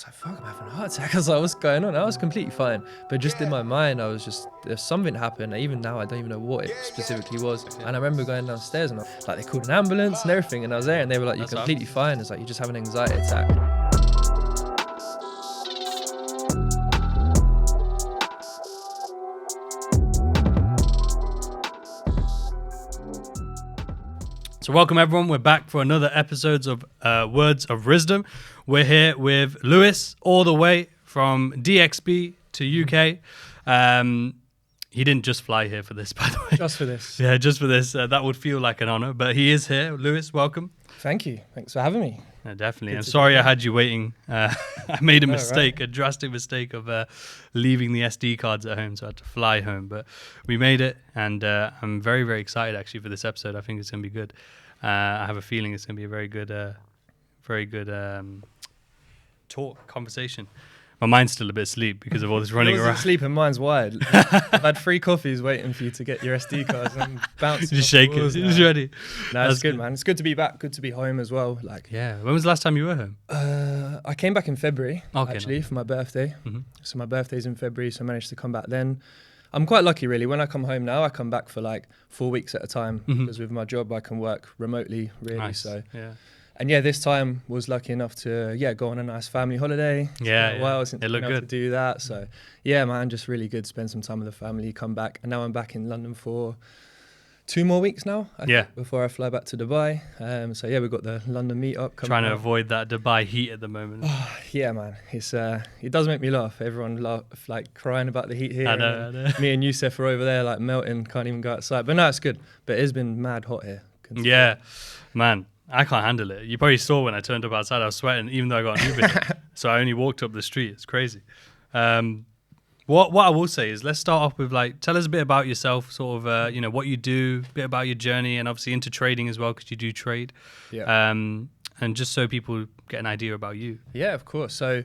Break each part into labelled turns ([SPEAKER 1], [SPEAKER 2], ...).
[SPEAKER 1] like, fuck, I'm having a heart attack. I was like, what's going on? I was completely fine. But just in my mind, I was just, there's something happened. Even now, I don't even know what it specifically was. And I remember going downstairs and like they called an ambulance and everything. And I was there and they were like, you're completely fine. It's like, you just have an anxiety attack.
[SPEAKER 2] So welcome everyone, we're back for another episode of Words of Rizdom. We're here with Lewis, all the way from DXB to UK. He didn't just fly here for this, by the way.
[SPEAKER 1] Just for this.
[SPEAKER 2] Yeah, just for this. That would feel like an honor, but he is here. Lewis, welcome.
[SPEAKER 1] Thank you. Thanks for having me.
[SPEAKER 2] Yeah, definitely. I'm sorry I had you waiting. I made a mistake,
[SPEAKER 1] right.
[SPEAKER 2] a drastic mistake of leaving the SD cards at home, so I had to fly home. But we made it, and I'm very, very excited actually for this episode. I think it's going to be good. I have a feeling it's going to be a very good conversation. My mind's still a bit asleep because of all this running around.
[SPEAKER 1] Sleep and mine's wired. I've had 3 coffees waiting for you to get your SD cards and bouncing.
[SPEAKER 2] Just shake it. It's ready.
[SPEAKER 1] No, it's good, man. It's good to be back. Good to be home as well. Like,
[SPEAKER 2] yeah. When was the last time you were home?
[SPEAKER 1] I came back in February, actually,
[SPEAKER 2] no.
[SPEAKER 1] for my birthday.
[SPEAKER 2] Mm-hmm.
[SPEAKER 1] So my birthday's in February, so I managed to come back then. I'm quite lucky, really. When I come home now, I come back for like 4 weeks at a time because with my job, I can work remotely, really.
[SPEAKER 2] Nice.
[SPEAKER 1] So,
[SPEAKER 2] yeah.
[SPEAKER 1] And yeah, this time was lucky enough to go on a nice family holiday. It's been a while since I've been able to do that. So yeah, man, just really good. Spend some time with the family, come back, and now I'm back in London for 2 more weeks now. I think, before I fly back to Dubai. So yeah, we've got the London meetup coming.
[SPEAKER 2] Trying to avoid that Dubai heat at the moment.
[SPEAKER 1] Oh, yeah, man. It's it does make me laugh. Everyone like crying about the heat here.
[SPEAKER 2] I know.
[SPEAKER 1] Me and Youssef are over there like melting, can't even go outside. But no, it's good. But it's been mad hot here.
[SPEAKER 2] Yeah, man. I can't handle it. You probably saw when I turned up outside, I was sweating, even though I got an Uber. So I only walked up the street. It's crazy. What I will say is, let's start off with tell us a bit about yourself, sort of, what you do, a bit about your journey, and obviously into trading as well, because you do trade.
[SPEAKER 1] Yeah.
[SPEAKER 2] And just so people get an idea about you.
[SPEAKER 1] Yeah, of course. So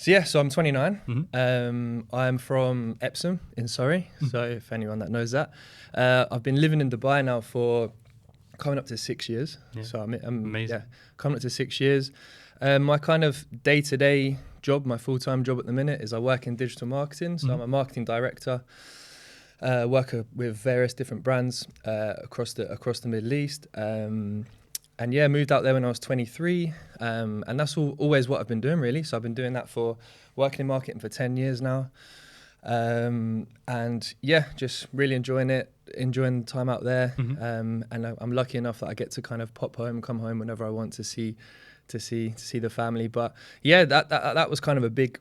[SPEAKER 1] I'm 29.
[SPEAKER 2] Mm-hmm.
[SPEAKER 1] I'm from Epsom in Surrey. So if anyone that knows that, I've been living in Dubai now for coming up to 6 years.
[SPEAKER 2] Yeah.
[SPEAKER 1] So I'm
[SPEAKER 2] amazing.
[SPEAKER 1] Yeah, coming up to 6 years. My kind of day-to-day job, my full-time job at the minute, is I work in digital marketing. So I'm a marketing director, work with various different brands across the Middle East. And yeah, moved out there when I was 23. And that's always what I've been doing, really. So I've been doing that working in marketing for 10 years now. And yeah, just really enjoying the time out there. And I'm lucky enough that I get to kind of come home whenever I want to see the family. But yeah, that was kind of a big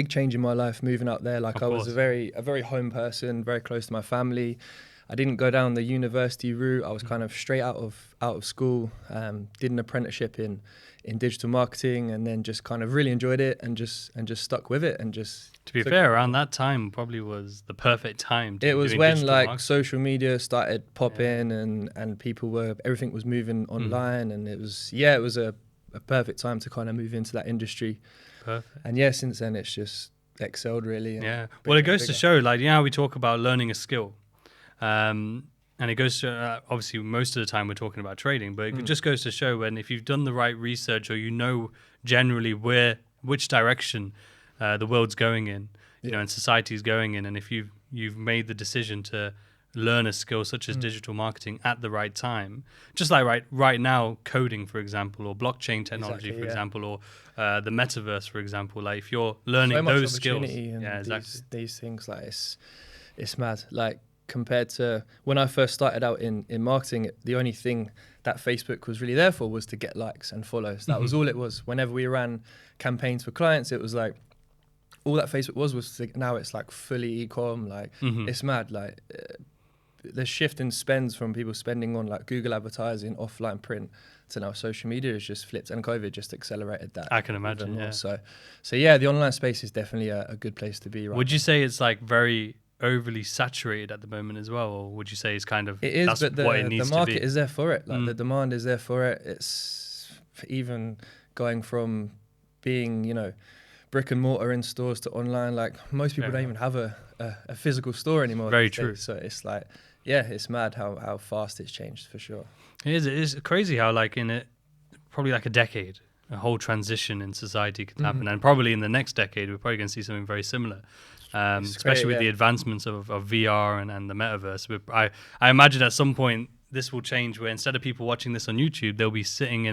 [SPEAKER 1] change in my life, moving out there. Like, I was a very home person, very close to my family. I didn't go down the university route. I was kind of straight out of school, did an apprenticeship in digital marketing, and then just kind of really enjoyed it and just stuck with it. And just,
[SPEAKER 2] to be fair, around that time probably was the perfect time.
[SPEAKER 1] It was when
[SPEAKER 2] marketing.
[SPEAKER 1] Social media started popping and everything was moving online, and it was a perfect time to kind of move into that industry.
[SPEAKER 2] Perfect.
[SPEAKER 1] And yeah, since then it's just excelled, really.
[SPEAKER 2] Yeah. Well, it goes to show, how we talk about learning a skill. And it goes to, obviously, most of the time we're talking about trading, but it just goes to show if you've done the right research, or generally which direction the world's going in, and society's going in, and if you've made the decision to learn a skill such as digital marketing at the right time, just like right now, coding, for example, or blockchain technology, for example, or the metaverse, for example, if you're learning those skills,
[SPEAKER 1] these things, it's mad. Compared to when I first started out in marketing, the only thing that Facebook was really there for was to get likes and follows. That was all it was. Whenever we ran campaigns for clients, it was all that Facebook was now it's fully e-com. It's mad. The shift in spends from people spending on Google advertising, offline print, to now social media has just flipped, and COVID just accelerated that.
[SPEAKER 2] I can imagine. Yeah.
[SPEAKER 1] So yeah, the online space is definitely a good place to be.
[SPEAKER 2] Would you say it's very overly saturated at the moment as well, or would you say it's kind of
[SPEAKER 1] it is,
[SPEAKER 2] that's
[SPEAKER 1] but
[SPEAKER 2] what it needs
[SPEAKER 1] the market
[SPEAKER 2] to be?
[SPEAKER 1] is there for it. The demand is there for it. It's even going from being brick and mortar in stores to online. Most people don't even have a physical store anymore.
[SPEAKER 2] Very true.
[SPEAKER 1] So it's it's mad how fast it's changed, for sure.
[SPEAKER 2] It is crazy how in it probably a decade, a whole transition in society could happen. And probably in the next decade, we're probably going to see something very similar, especially with the advancements of VR and the metaverse. I imagine at some point this will change, where instead of people watching this on YouTube, they'll be sitting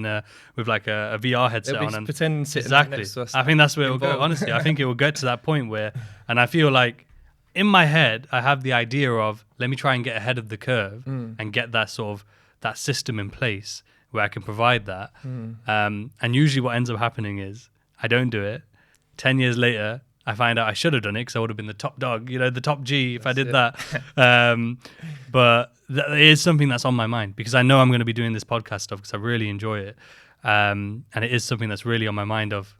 [SPEAKER 2] with like a VR headset on and
[SPEAKER 1] pretending sitting
[SPEAKER 2] exactly.
[SPEAKER 1] next to us.
[SPEAKER 2] I think that's where it will go. Honestly, I think it will get to that point where, and I feel like in my head, I have the idea of, let me try and get ahead of the curve and get that sort of that system in place where I can provide that. And usually what ends up happening is I don't do it. 10 years later, I find out I should have done it because I would have been the top dog, the top G if I did that. But it is something that's on my mind because I know I'm going to be doing this podcast stuff because I really enjoy it. And it is something that's really on my mind of,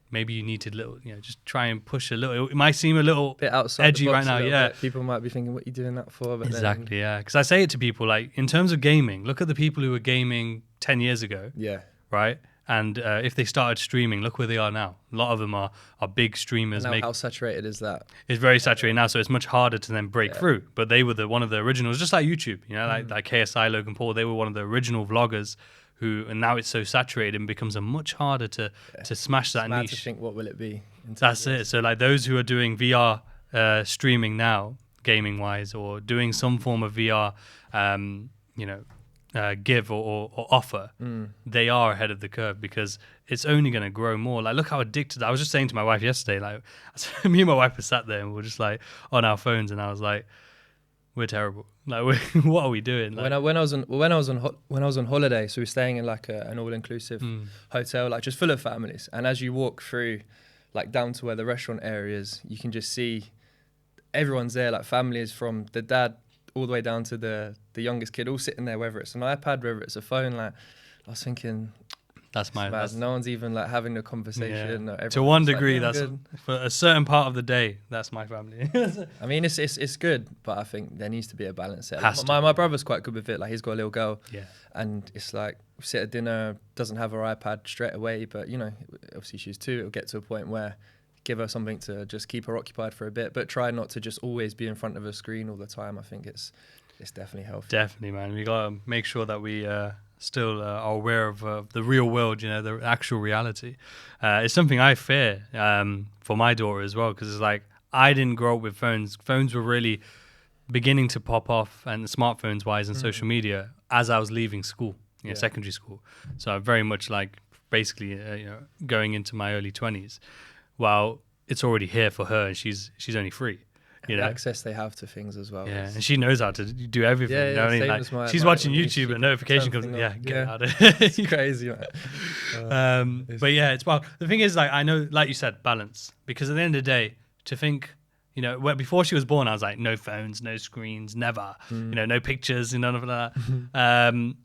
[SPEAKER 2] maybe you need to just try and push a little. It might seem a little
[SPEAKER 1] bit outside
[SPEAKER 2] edgy
[SPEAKER 1] the box
[SPEAKER 2] right now. Yeah,
[SPEAKER 1] bit. People might be thinking, "What are you doing that for?" But
[SPEAKER 2] exactly. Yeah, because I say it to people like, in terms of gaming, look at the people who were gaming 10 years ago.
[SPEAKER 1] Yeah.
[SPEAKER 2] Right. And if they started streaming, look where they are now. A lot of them are big streamers.
[SPEAKER 1] And now how saturated is that?
[SPEAKER 2] It's very saturated now, so it's much harder to then break through. But they were one of the originals, just like YouTube. Like KSI, Logan Paul. They were one of the original vloggers. And now it's so saturated and becomes much harder to smash that niche.
[SPEAKER 1] To think, what will it be?
[SPEAKER 2] That's it. So like those who are doing VR streaming now, gaming wise, or doing some form of VR, give or offer, they are ahead of the curve because it's only going to grow more. Like, look how addicted. I was just saying to my wife yesterday, like, me and my wife were sat there and we were just like on our phones, and I was like, we're terrible. Like, what are we doing? Like,
[SPEAKER 1] when I was on holiday, so we were staying in like an all-inclusive hotel, like just full of families. And as you walk through, like down to where the restaurant area is, you can just see everyone's there. Like families from the dad all the way down to the youngest kid, all sitting there, whether it's an iPad, whether it's a phone. Like, I was thinking, no one's even like having a conversation.
[SPEAKER 2] Yeah. To one degree, that's for a certain part of the day. That's my family.
[SPEAKER 1] I mean, it's good, but I think there needs to be a balance there. My brother's quite good with it. Like, he's got a little girl, and it's like we sit at dinner, doesn't have her iPad straight away, but obviously she's 2. It'll get to a point where give her something to just keep her occupied for a bit, but try not to just always be in front of a screen all the time. I think it's definitely healthy.
[SPEAKER 2] Definitely, man. We gotta make sure that we still are aware of the real world, the actual reality. It's something I fear for my daughter as well, because it's like, I didn't grow up with phones. Phones were really beginning to pop off, and smartphones wise and social media, as I was leaving school, secondary school. So I'm very much like basically going into my early 20s. Well, it's already here for her, and she's only 3.
[SPEAKER 1] The access they have to things as well.
[SPEAKER 2] Yeah, and she knows how to do everything. Like, she's watching YouTube, and notification comes. Get out of it.
[SPEAKER 1] It's crazy, man.
[SPEAKER 2] But yeah, it's wild. The thing is, like, I know, like you said, balance. Because at the end of the day, to think, where before she was born, I was like, no phones, no screens, never. No pictures, none of that.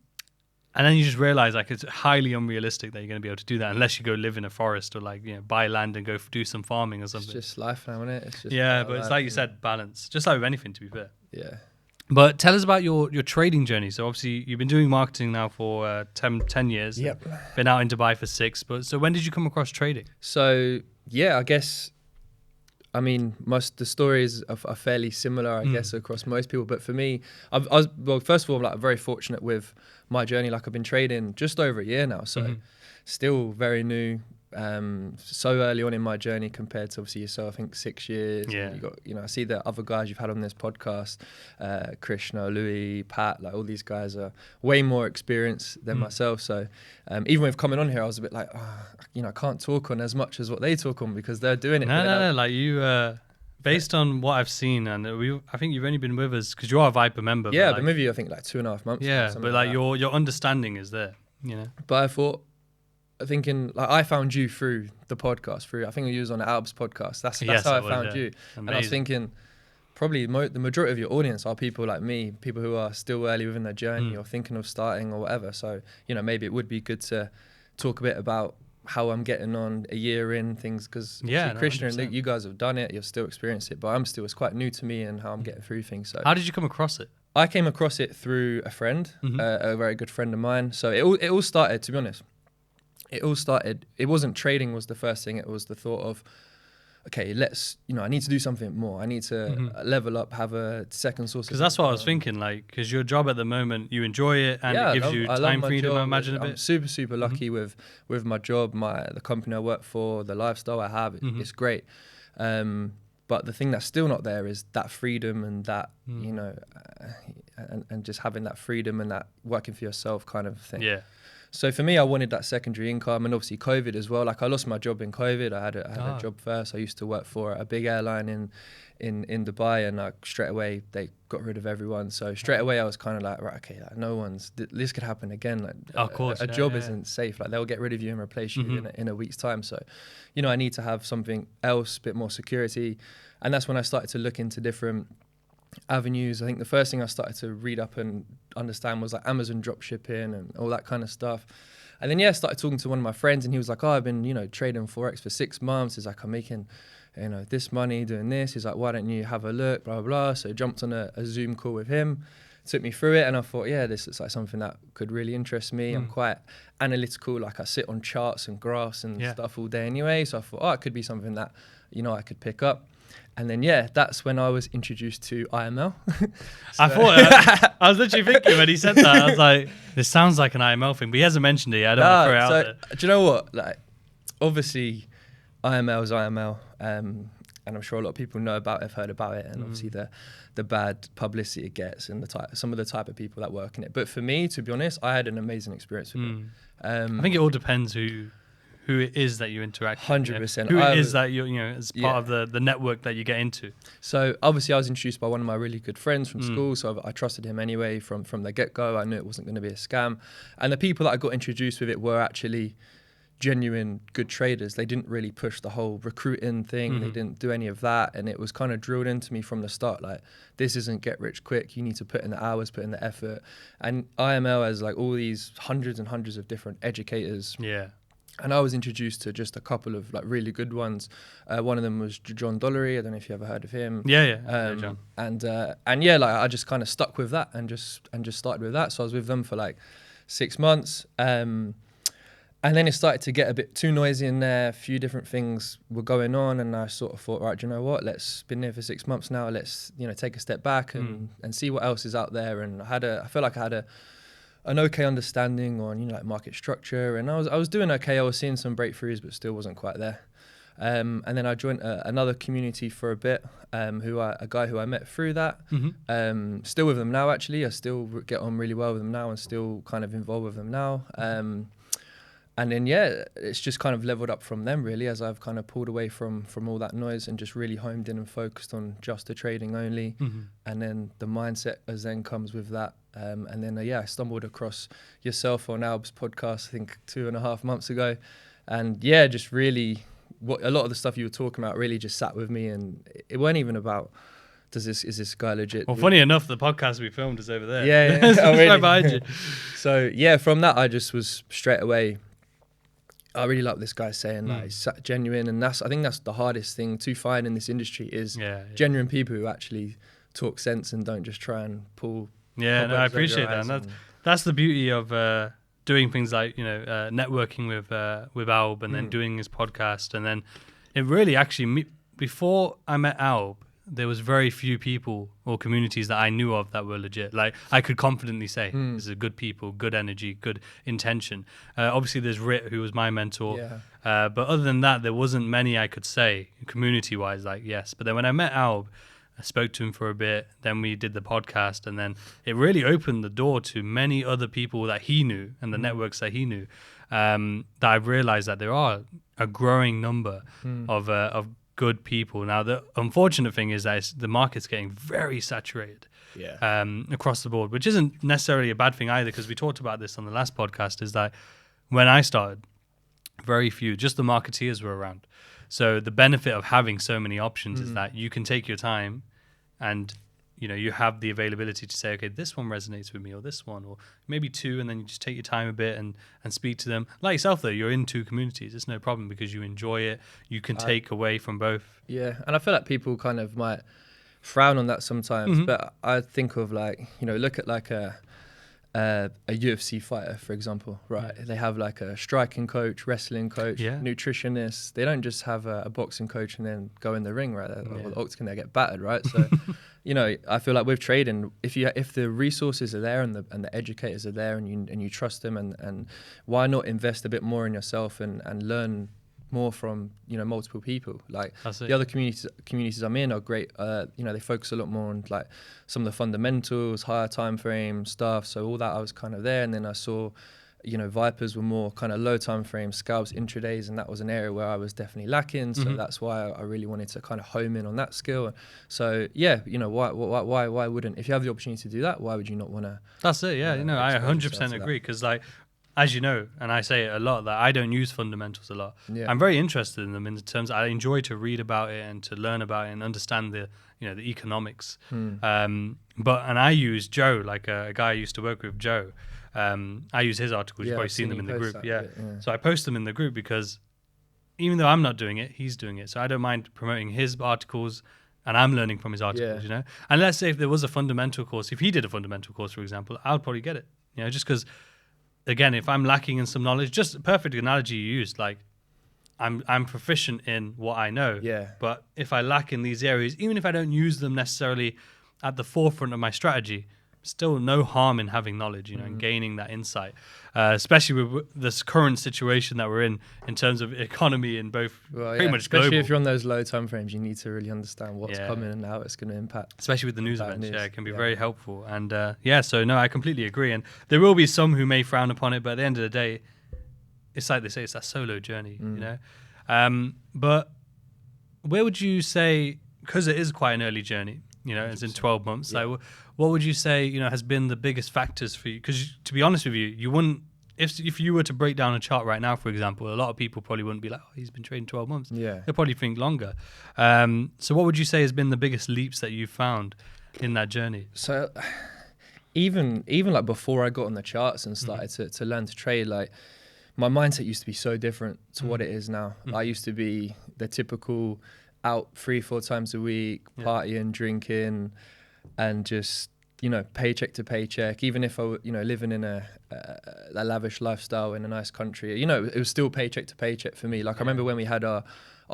[SPEAKER 2] And then you just realize, like, it's highly unrealistic that you're going to be able to do that unless you go live in a forest or, like, buy land and go do some farming or something.
[SPEAKER 1] It's just life now, isn't it? It's just
[SPEAKER 2] but it's like you said, balance. Just like with anything, to be fair.
[SPEAKER 1] Yeah.
[SPEAKER 2] But tell us about your trading journey. So obviously you've been doing marketing now for 10 years.
[SPEAKER 1] Yep.
[SPEAKER 2] Been out in Dubai for 6. But so when did you come across trading?
[SPEAKER 1] So, I guess, I mean, the stories are fairly similar, I guess, across most people. But for me, first of all, I'm like very fortunate with my journey. Like, I've been trading just over a year now, so still very new. So early on in my journey compared to obviously yourself, I think 6 years.
[SPEAKER 2] Yeah.
[SPEAKER 1] You got, I see the other guys you've had on this podcast, Krishna, Louis, Pat, like all these guys are way more experienced than myself. So even with coming on here, I was a bit like, I can't talk on as much as what they talk on because they're doing it.
[SPEAKER 2] No, like you, based on what I've seen, and I think you've only been with us because you are a Viper member.
[SPEAKER 1] Yeah, I've been with you, I think, like 2.5 months.
[SPEAKER 2] Yeah, but like your understanding is there,
[SPEAKER 1] But I thought, thinking, like, I found you through the podcast, I think you was on the Alb's podcast. That's how I found you.
[SPEAKER 2] Amazing.
[SPEAKER 1] And I was thinking, probably the majority of your audience are people like me, people who are still early within their journey or thinking of starting or whatever. So, maybe it would be good to talk a bit about how I'm getting on a year in things, because Krishna and Luke, you guys have done it, you've still experienced it, but it's quite new to me and how I'm getting through things. So
[SPEAKER 2] how did you come across it?
[SPEAKER 1] I came across it through a friend, a very good friend of mine. So it all started, to be honest, it wasn't trading was the first thing. It was the thought of, okay, I need to do something more. I need to level up, have a second source.
[SPEAKER 2] Because that's what I was thinking, like, because your job at the moment, you enjoy it and it gives you time freedom, I imagine, a bit.
[SPEAKER 1] I'm super, super lucky with my job, the company I work for, the lifestyle I have. It's great. But the thing that's still not there is that freedom and that, and just having that freedom and that working for yourself kind of thing.
[SPEAKER 2] Yeah.
[SPEAKER 1] So for me, I wanted that secondary income, and obviously COVID as well. Like, I lost my job in COVID. I had a job first. I used to work for a big airline in Dubai, and like straight away they got rid of everyone. So straight away I was kind of like, right, okay, like this could happen again. Like,
[SPEAKER 2] of course,
[SPEAKER 1] a job isn't safe. Like, they'll get rid of you and replace you in a week's time. So, I need to have something else, a bit more security, and that's when I started to look into different avenues. I think the first thing I started to read up and understand was like Amazon drop shipping and all that kind of stuff. And then I started talking to one of my friends, and he was like, I've been trading Forex for 6 months. He's like, I'm making this money doing this. He's like, why don't you have a look, blah blah blah. So I jumped on a Zoom call with him, took me through it, and I thought, this is like something that could really interest me. I'm quite analytical, like I sit on charts and graphs and stuff all day anyway, so I thought, it could be something that I could pick up. And then, that's when I was introduced to IML.
[SPEAKER 2] I was literally thinking when he said that, I was like, this sounds like an IML thing, but he hasn't mentioned it yet. I don't want to throw it out there.
[SPEAKER 1] Do you know what? Like, obviously, IML is IML, and I'm sure a lot of people know about it, have heard about it, and obviously the bad publicity it gets and some of the type of people that work in it. But for me, to be honest, I had an amazing experience with it.
[SPEAKER 2] I think it all depends who it is that you interact with.
[SPEAKER 1] 100%.
[SPEAKER 2] Who it is that as part of the network that you get into.
[SPEAKER 1] So obviously I was introduced by one of my really good friends from school, so I trusted him anyway from the get-go. I knew it wasn't going to be a scam. And the people that I got introduced with it were actually genuine good traders. They didn't really push the whole recruiting thing. They didn't do any of that. And it was kind of drilled into me from the start, like, this isn't get rich quick. You need to put in the hours, put in the effort. And IML has like all these hundreds and hundreds of different educators.
[SPEAKER 2] Yeah.
[SPEAKER 1] And I was introduced to just a couple of like really good ones. One of them was John Dollery. I don't know if you ever heard of him.
[SPEAKER 2] John.
[SPEAKER 1] And like I just kind of stuck with that and just started with that. So I was with them for like 6 months. And then it started to get a bit too noisy in there. A few different things were going on, and I sort of thought, right, do you know what? Let's been there for 6 months now. Let's take a step back and see what else is out there. And I feel like I had an okay understanding on like market structure, and I was doing okay. I was seeing some breakthroughs, but still wasn't quite there. And then I joined another community for a bit, a guy who I met through that. Still with them now, actually. I still get on really well with them now, and still kind of involved with them now. And then it's just kind of leveled up from them, really, as I've kind of pulled away from all that noise and just really homed in and focused on just the trading only. And then the mindset as then comes with that. And then I stumbled across yourself on Alb's podcast, I think 2.5 months ago, and just really a lot of the stuff you were talking about really just sat with me, and it weren't even about is this guy legit.
[SPEAKER 2] Well, funny enough, the podcast we filmed is over there.
[SPEAKER 1] Oh, really?
[SPEAKER 2] Right behind you.
[SPEAKER 1] So from that I just was straight away, I really like this guy saying that he's genuine, and I think that's the hardest thing to find in this industry is genuine people who actually talk sense and don't just try and pull.
[SPEAKER 2] Yeah, no, I appreciate that. And that's the beauty of doing things like networking with Alb, and then doing his podcast, and then it really actually before I met Alb, there was very few people or communities that I knew of that were legit. Like, I could confidently say, this is good people, good energy, good intention. Obviously, there's Rit, who was my mentor. But other than that, there wasn't many I could say community-wise, like, yes. But then when I met Alb, I spoke to him for a bit, then we did the podcast, and then it really opened the door to many other people that he knew and the networks that he knew, that I've realized that there are a growing number of good people. Now, the unfortunate thing is that the market's getting very saturated across the board, which isn't necessarily a bad thing either, because we talked about this on the last podcast, is that when I started, very few, just the marketeers were around. So the benefit of having so many options is that you can take your time, and you have the availability to say, okay, this one resonates with me, or this one, or maybe two, and then you just take your time a bit and speak to them. Like yourself, though, you're in two communities. It's no problem because you enjoy it. You can take away from both. Yeah,
[SPEAKER 1] and I feel like people kind of might frown on that sometimes, but I think of like, look at like a a UFC fighter, for example, right? They have like a striking coach, wrestling coach, nutritionist. They don't just have a boxing coach and then go in the ring, right? Or the octagon, they get battered, right? So, you know, I feel like with trading, if the resources are there and the educators are there and you trust them, and why not invest a bit more in yourself and learn more from, you know, multiple people. Like the other communities I'm in are great. You know, they focus a lot more on like some of the fundamentals, higher time frame stuff. So all that I was kind of there. And then I saw, you know, Vipers were more kind of low time frame, scalps, intradays, and that was an area where I was definitely lacking. So that's why I really wanted to kind of home in on that skill. So yeah, you know, why wouldn't, if you have the opportunity to do that, why would you not want to?
[SPEAKER 2] That's it. Yeah, you know, I 100% agree, because like, as you know, and I say it a lot, that I don't use fundamentals a lot. Yeah. I'm very interested in them in terms I enjoy to read about it and to learn about it and understand the, you know, the economics. But I use Joe, like a guy I used to work with, Joe. I use his articles. You've probably seen them in the group. Yeah. So I post them in the group because even though I'm not doing it, he's doing it. So I don't mind promoting his articles, and I'm learning from his articles, you know. And let's say if there was a fundamental course, if he did a fundamental course, for example, I'll probably get it, you know, just because, again, if I'm lacking in some knowledge, just a perfect analogy you used, like I'm proficient in what I know. Yeah. But if I lack in these areas, even if I don't use them necessarily at the forefront of my strategy, still no harm in having knowledge, you know, and gaining that insight, especially with this current situation that we're in terms of economy and both pretty much global.
[SPEAKER 1] Especially if you're on those low time frames, you need to really understand what's coming and how it's going to impact.
[SPEAKER 2] Especially with the news events, it can be very helpful. And so no, I completely agree. And there will be some who may frown upon it, but at the end of the day, it's like they say, it's that solo journey, you know. But where would you say, because it is quite an early journey, you know, 100%. It's in 12 months. Like, what would you say, you know, has been the biggest factors for you? Because to be honest with you, you wouldn't, if you were to break down a chart right now, for example, a lot of people probably wouldn't be like, oh, he's been trading 12 months. Yeah. They'll probably think longer. So what would you say has been the biggest leaps that you've found in that journey?
[SPEAKER 1] So even like before I got on the charts and started to learn to trade, like my mindset used to be so different to what it is now. I used to be the typical out 3-4 times a week, partying, drinking, and just, you know, paycheck to paycheck. Even if I were, you know, living in a lavish lifestyle in a nice country, you know, it was still paycheck to paycheck for me. Like I remember when we had our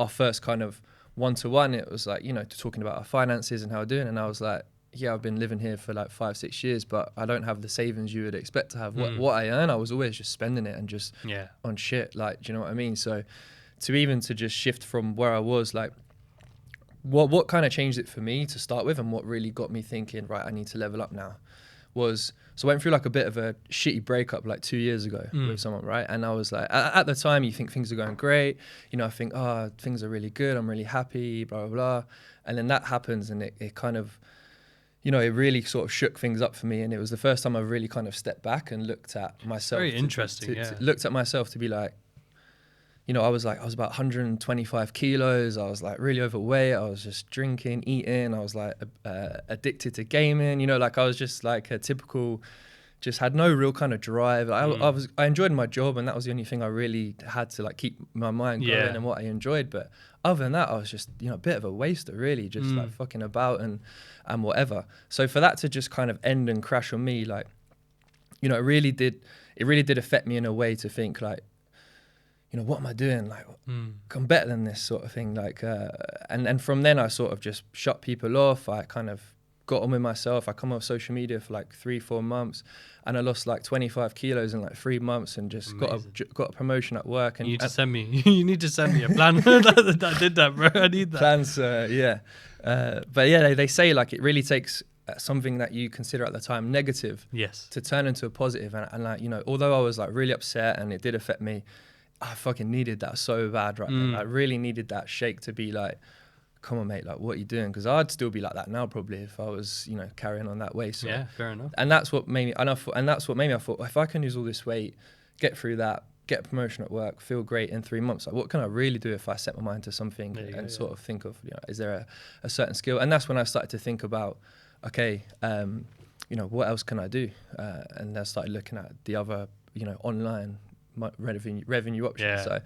[SPEAKER 1] first kind of one-to-one, it was like, you know, talking about our finances and how we're doing, and I was like, yeah, I've been living here for like 5-6 years, but I don't have the savings you would expect to have. What I earn, I was always just spending it and just on shit. Like, do you know what I mean? So to just shift from where I was, like, what kind of changed it for me to start with, and what really got me thinking, right, I need to level up now, was, so I went through like a bit of a shitty breakup like 2 years ago with someone, right? And I was like, at the time you think things are going great, you know, I think, oh, things are really good, I'm really happy, blah, blah, blah. And then that happens, and it kind of, you know, it really sort of shook things up for me. And it was the first time I really kind of stepped back and looked at myself.
[SPEAKER 2] Very interesting,
[SPEAKER 1] looked at myself to be like, you know, I was about 125 kilos. I was like really overweight. I was just drinking, eating. I was like addicted to gaming. You know, like I was just like a typical, just had no real kind of drive. I enjoyed my job, and that was the only thing I really had to like keep my mind going and what I enjoyed. But other than that, I was just, you know, a bit of a waster, really, just like fucking about and whatever. So for that to just kind of end and crash on me, like, you know, it really did affect me in a way to think like, you know, what am I doing? Like, I'm better than this sort of thing. Like, and from then I sort of just shut people off. I kind of got on with myself. I come off social media for like 3-4 months, and I lost like 25 kilos in like 3 months, and just got a promotion at work. And
[SPEAKER 2] you need to send me. You need to send me a plan that did that, bro. I need that.
[SPEAKER 1] Plans, but yeah, they say like it really takes something that you consider at the time negative, to turn into a positive. And like, you know, although I was like really upset and it did affect me, I fucking needed that so bad right then. I really needed that shake to be like, come on, mate, like, what are you doing? Because I'd still be like that now probably if I was, you know, carrying on that way. So
[SPEAKER 2] yeah, fair enough.
[SPEAKER 1] And that's what made me, I thought, if I can lose all this weight, get through that, get a promotion at work, feel great in 3 months, like, what can I really do if I set my mind to something and sort of think of, you know, is there a certain skill? And that's when I started to think about, okay, you know, what else can I do? And I started looking at the other, you know, online revenue options. So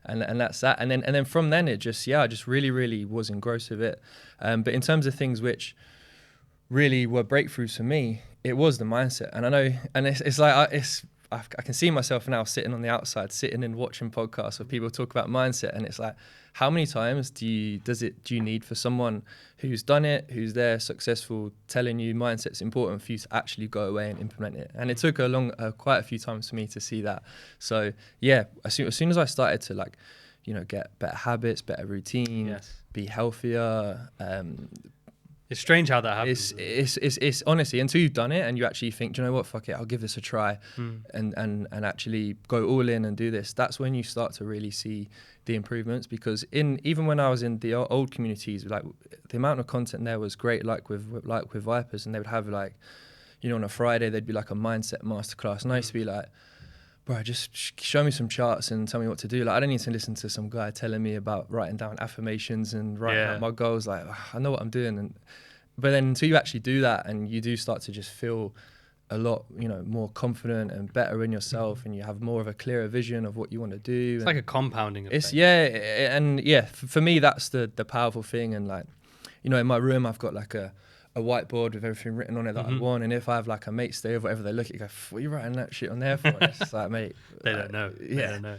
[SPEAKER 1] and that's that. And then from then it just, I just really was engrossed with it. But in terms of things which really were breakthroughs for me, it was the mindset. And I know, and it's like, I can see myself now sitting on the outside, sitting and watching podcasts where people talk about mindset, and it's like, how many times do you need for someone who's done it, who's there, successful, telling you mindset's important for you to actually go away and implement it? And it took quite a few times for me to see that. So yeah, as soon as I started to like, get better habits, better routine, be healthier.
[SPEAKER 2] It's strange how that happens.
[SPEAKER 1] It's honestly, until you've done it and you actually think, do you know what, fuck it, I'll give this a try, and actually go all in and do this. That's when you start to really see the improvements. Because even when I was in the old communities, like the amount of content there was great, like with Vipers, and they would have like, on a Friday there'd be like a mindset masterclass, and I used to be like, bro, just show me some charts and tell me what to do. Like, I don't need to listen to some guy telling me about writing down affirmations and writing out my goals. Like, I know what I'm doing. But then until you actually do that, and you do start to just feel a lot, more confident and better in yourself, and you have more of a clearer vision of what you want to do.
[SPEAKER 2] It's like a compounding effect.
[SPEAKER 1] For me, that's the powerful thing. And like, in my room, I've got like a whiteboard with everything written on it that I want, and if I have like a mate stay or whatever, they look at you, go, what are you writing that shit on there for? And it's like, mate,
[SPEAKER 2] they don't know. They don't know.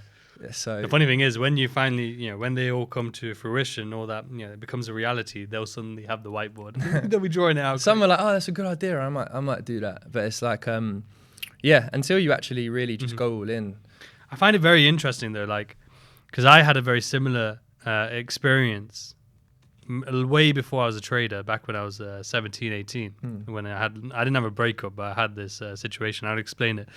[SPEAKER 1] So
[SPEAKER 2] the funny thing is, when you finally, when they all come to fruition, all that, it becomes a reality, they'll suddenly have the whiteboard. They'll be drawing it out.
[SPEAKER 1] Some are like, oh, that's a good idea, I might do that. But it's like, until you actually really just go all in.
[SPEAKER 2] I find it very interesting though, like, because I had a very similar experience way before I was a trader, back when I was 17, 18, when I didn't have a breakup, but I had this situation. I'll explain it.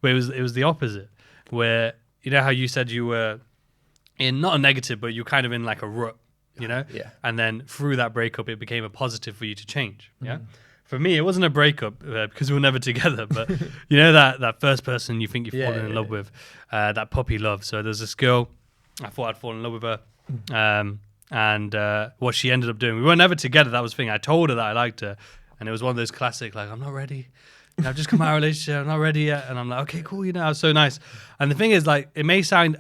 [SPEAKER 2] But it was the opposite, where, how you said you were in not a negative, but you're kind of in like a rut, Yeah. And then through that breakup, it became a positive for you to change. Yeah. For me, it wasn't a breakup because we were never together, but that first person you think you've fallen in love with, that puppy love. So there's this girl, I thought I'd fallen in love with her. And what she ended up doing, we were never together. That was the thing. I told her that I liked her, and it was one of those classic, like, I'm not ready. I've just come out of a relationship, I'm not ready yet. And I'm like, okay, cool, it was so nice. And the thing is, like, it may sound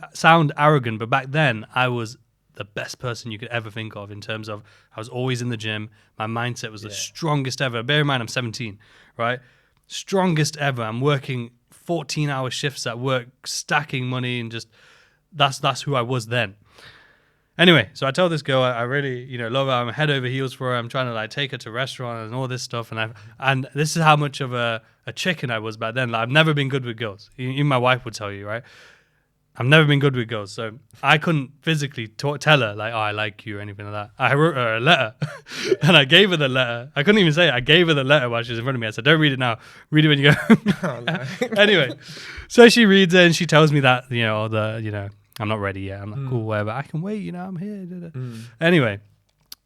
[SPEAKER 2] arrogant, but back then I was the best person you could ever think of, in terms of I was always in the gym. My mindset was the strongest ever. Bear in mind, I'm 17, right? Strongest ever. I'm working 14-hour shifts at work, stacking money, and just that's who I was then. Anyway, so I told this girl I really, love her. I'm head over heels for her. I'm trying to like take her to restaurants and all this stuff. And this is how much of a chicken I was back then. Like, I've never been good with girls. Even my wife would tell you, right? I've never been good with girls. So I couldn't physically tell her like, oh, I like you or anything like that. I wrote her a letter and I gave her the letter. I couldn't even say it. I gave her the letter while she was in front of me. I said, don't read it now. Read it when you go home. Anyway, so she reads it and she tells me that, I'm not ready yet. I'm like, cool, whatever. I can wait, I'm here. Anyway,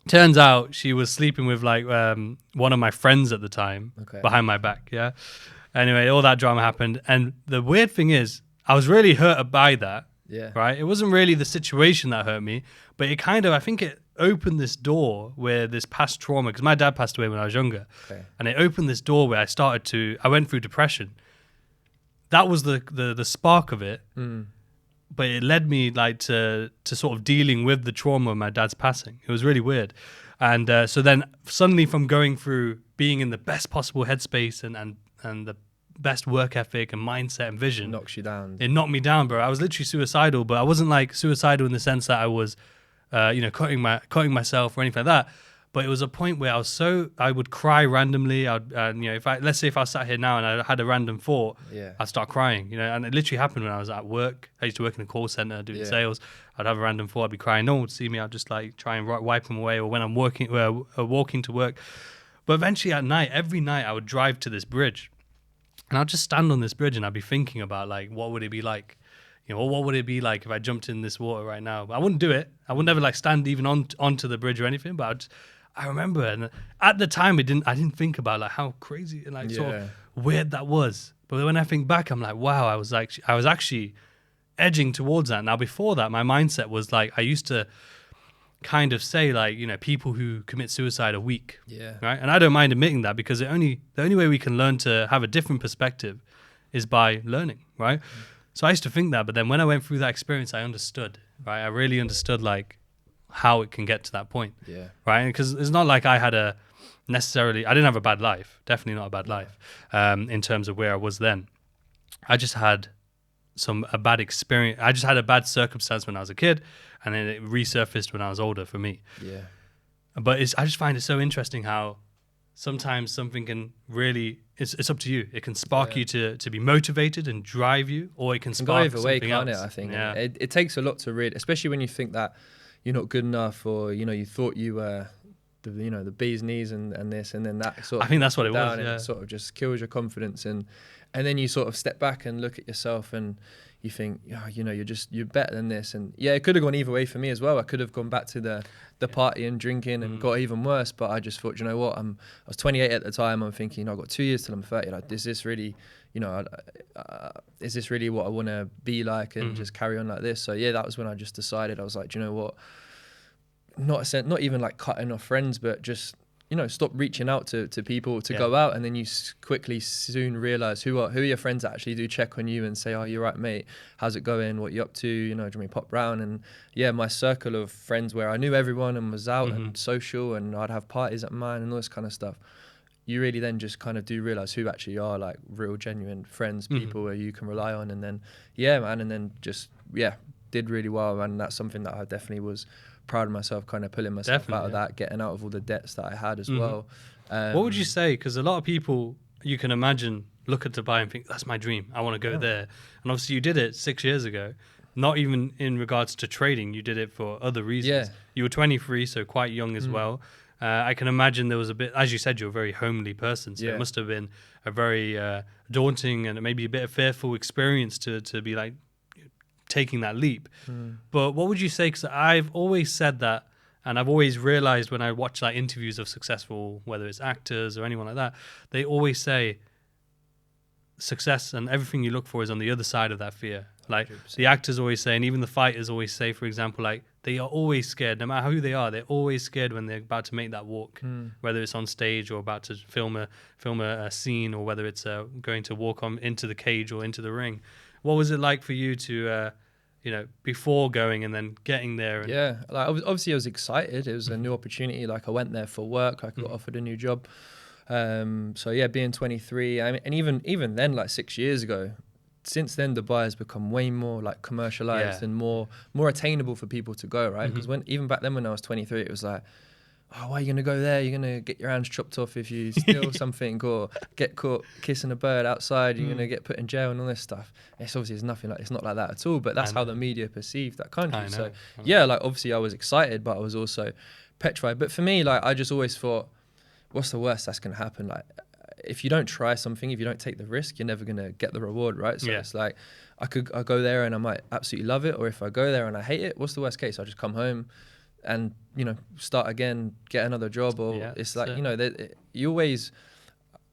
[SPEAKER 2] turns out she was sleeping with like one of my friends at the time, behind my back, yeah? Anyway, all that drama happened. And the weird thing is, I was really hurt by that, right? It wasn't really the situation that hurt me, but it kind of, I think it opened this door where this past trauma, because my dad passed away when I was younger, and it opened this door where I went through depression. That was the spark of it. But it led me like to sort of dealing with the trauma of my dad's passing. It was really weird. And so then suddenly, from going through being in the best possible headspace and the best work ethic and mindset and vision,
[SPEAKER 1] it knocks you down.
[SPEAKER 2] It knocked me down, bro. I was literally suicidal, but I wasn't like suicidal in the sense that I was, cutting myself or anything like that. But it was a point where I would cry randomly. Let's say if I sat here now and I had a random thought, I'd start crying, and it literally happened when I was at work. I used to work in a call center doing sales. I'd have a random thought, I'd be crying. No one would see me. I'd just like try and wipe them away, or when I'm walking to work. But eventually every night I would drive to this bridge, and I'd just stand on this bridge and I'd be thinking about like, what would it be like? What would it be like if I jumped in this water right now? But I wouldn't do it. I would never like stand even onto the bridge or anything, but I remember, and at the time I didn't think about like how crazy and like sort of weird that was. But when I think back, I'm like, wow, I was actually edging towards that. Now before that, my mindset was like, I used to kind of say like, people who commit suicide are weak. Right. And I don't mind admitting that, because the only way we can learn to have a different perspective is by learning. Right. So I used to think that, but then when I went through that experience, I understood. Right. I really understood like how it can get to that point.
[SPEAKER 1] Yeah.
[SPEAKER 2] Right. Because it's not like I didn't have a bad life. Definitely not a bad life in terms of where I was then. I just had a bad experience. I just had a bad circumstance when I was a kid, and then it resurfaced when I was older for me.
[SPEAKER 1] Yeah.
[SPEAKER 2] But I just find it so interesting how sometimes something can really, it's up to you. It can spark you to be motivated and drive you, or it can spark something else.
[SPEAKER 1] I think.
[SPEAKER 2] Yeah.
[SPEAKER 1] It takes a lot to read, especially when you think that you're not good enough, or you thought you were the bee's knees and this, and then that sort of,
[SPEAKER 2] I think that's what it was.
[SPEAKER 1] and
[SPEAKER 2] Yeah.
[SPEAKER 1] it sort of just kills your confidence, and then you sort of step back and look at yourself and you think, you're better than this. And yeah, it could have gone either way for me as well. I could have gone back to the party and drinking and got even worse, but I just thought, you know what, I was 28 at the time. I'm thinking, I've got 2 years till I'm 30. Like, is this really, is this really what I want to be like, and just carry on like this? So yeah, that was when I just decided. I was like, do you know what, not even like cutting off friends, but just stop reaching out to people to go out, and then you quickly soon realize who are your friends that actually do check on you and say, oh, you're right, mate, how's it going, what you up to, do you want me to pop round? And yeah, my circle of friends where I knew everyone and was out and social, and I'd have parties at mine and all this kind of stuff, you really then just kind of do realize who actually are like real genuine friends, people where you can rely on. And then did really well, and that's something that I definitely was proud of myself, kind of pulling myself out of that, getting out of all the debts that I had as well.
[SPEAKER 2] What would you say? Because a lot of people, you can imagine, look at Dubai and think, that's my dream, I want to go there. And obviously you did it 6 years ago, not even in regards to trading, you did it for other reasons. You were 23, so quite young as well. I can imagine there was a bit, as you said, you're a very homely person, so it must have been a very daunting and maybe a bit of fearful experience to be like taking that leap. But what would you say? Because I've always said that, and I've always realized when I watch like interviews of successful, whether it's actors or anyone like that, they always say success and everything you look for is on the other side of that fear. Like 100%. The actors always say, and even the fighters always say, for example, like they are always scared, no matter who they are, they're always scared when they're about to make that walk, whether it's on stage or about to film a scene, or whether it's going to walk on into the cage or into the ring. What was it like for you to, before going and then getting there?
[SPEAKER 1] Like obviously I was excited. It was a new opportunity. Like I went there for work. I got offered a new job. So yeah, being 23, I mean, and even then, like 6 years ago, since then Dubai has become way more like commercialized and more attainable for people to go, right? Because even back then when I was 23, it was like, oh, why are you going to go there? You're going to get your hands chopped off if you steal something, or get caught kissing a bird outside. You're going to get put in jail and all this stuff. It's not like that at all, but that's how the media perceived that country. So yeah, like obviously I was excited, but I was also petrified. But for me, like I just always thought, what's the worst that's going to happen? Like if you don't try something, if you don't take the risk, you're never going to get the reward, right? So it's like I go there and I might absolutely love it, or if I go there and I hate it, what's the worst case? I just come home and start again, get another job, or it's like you always,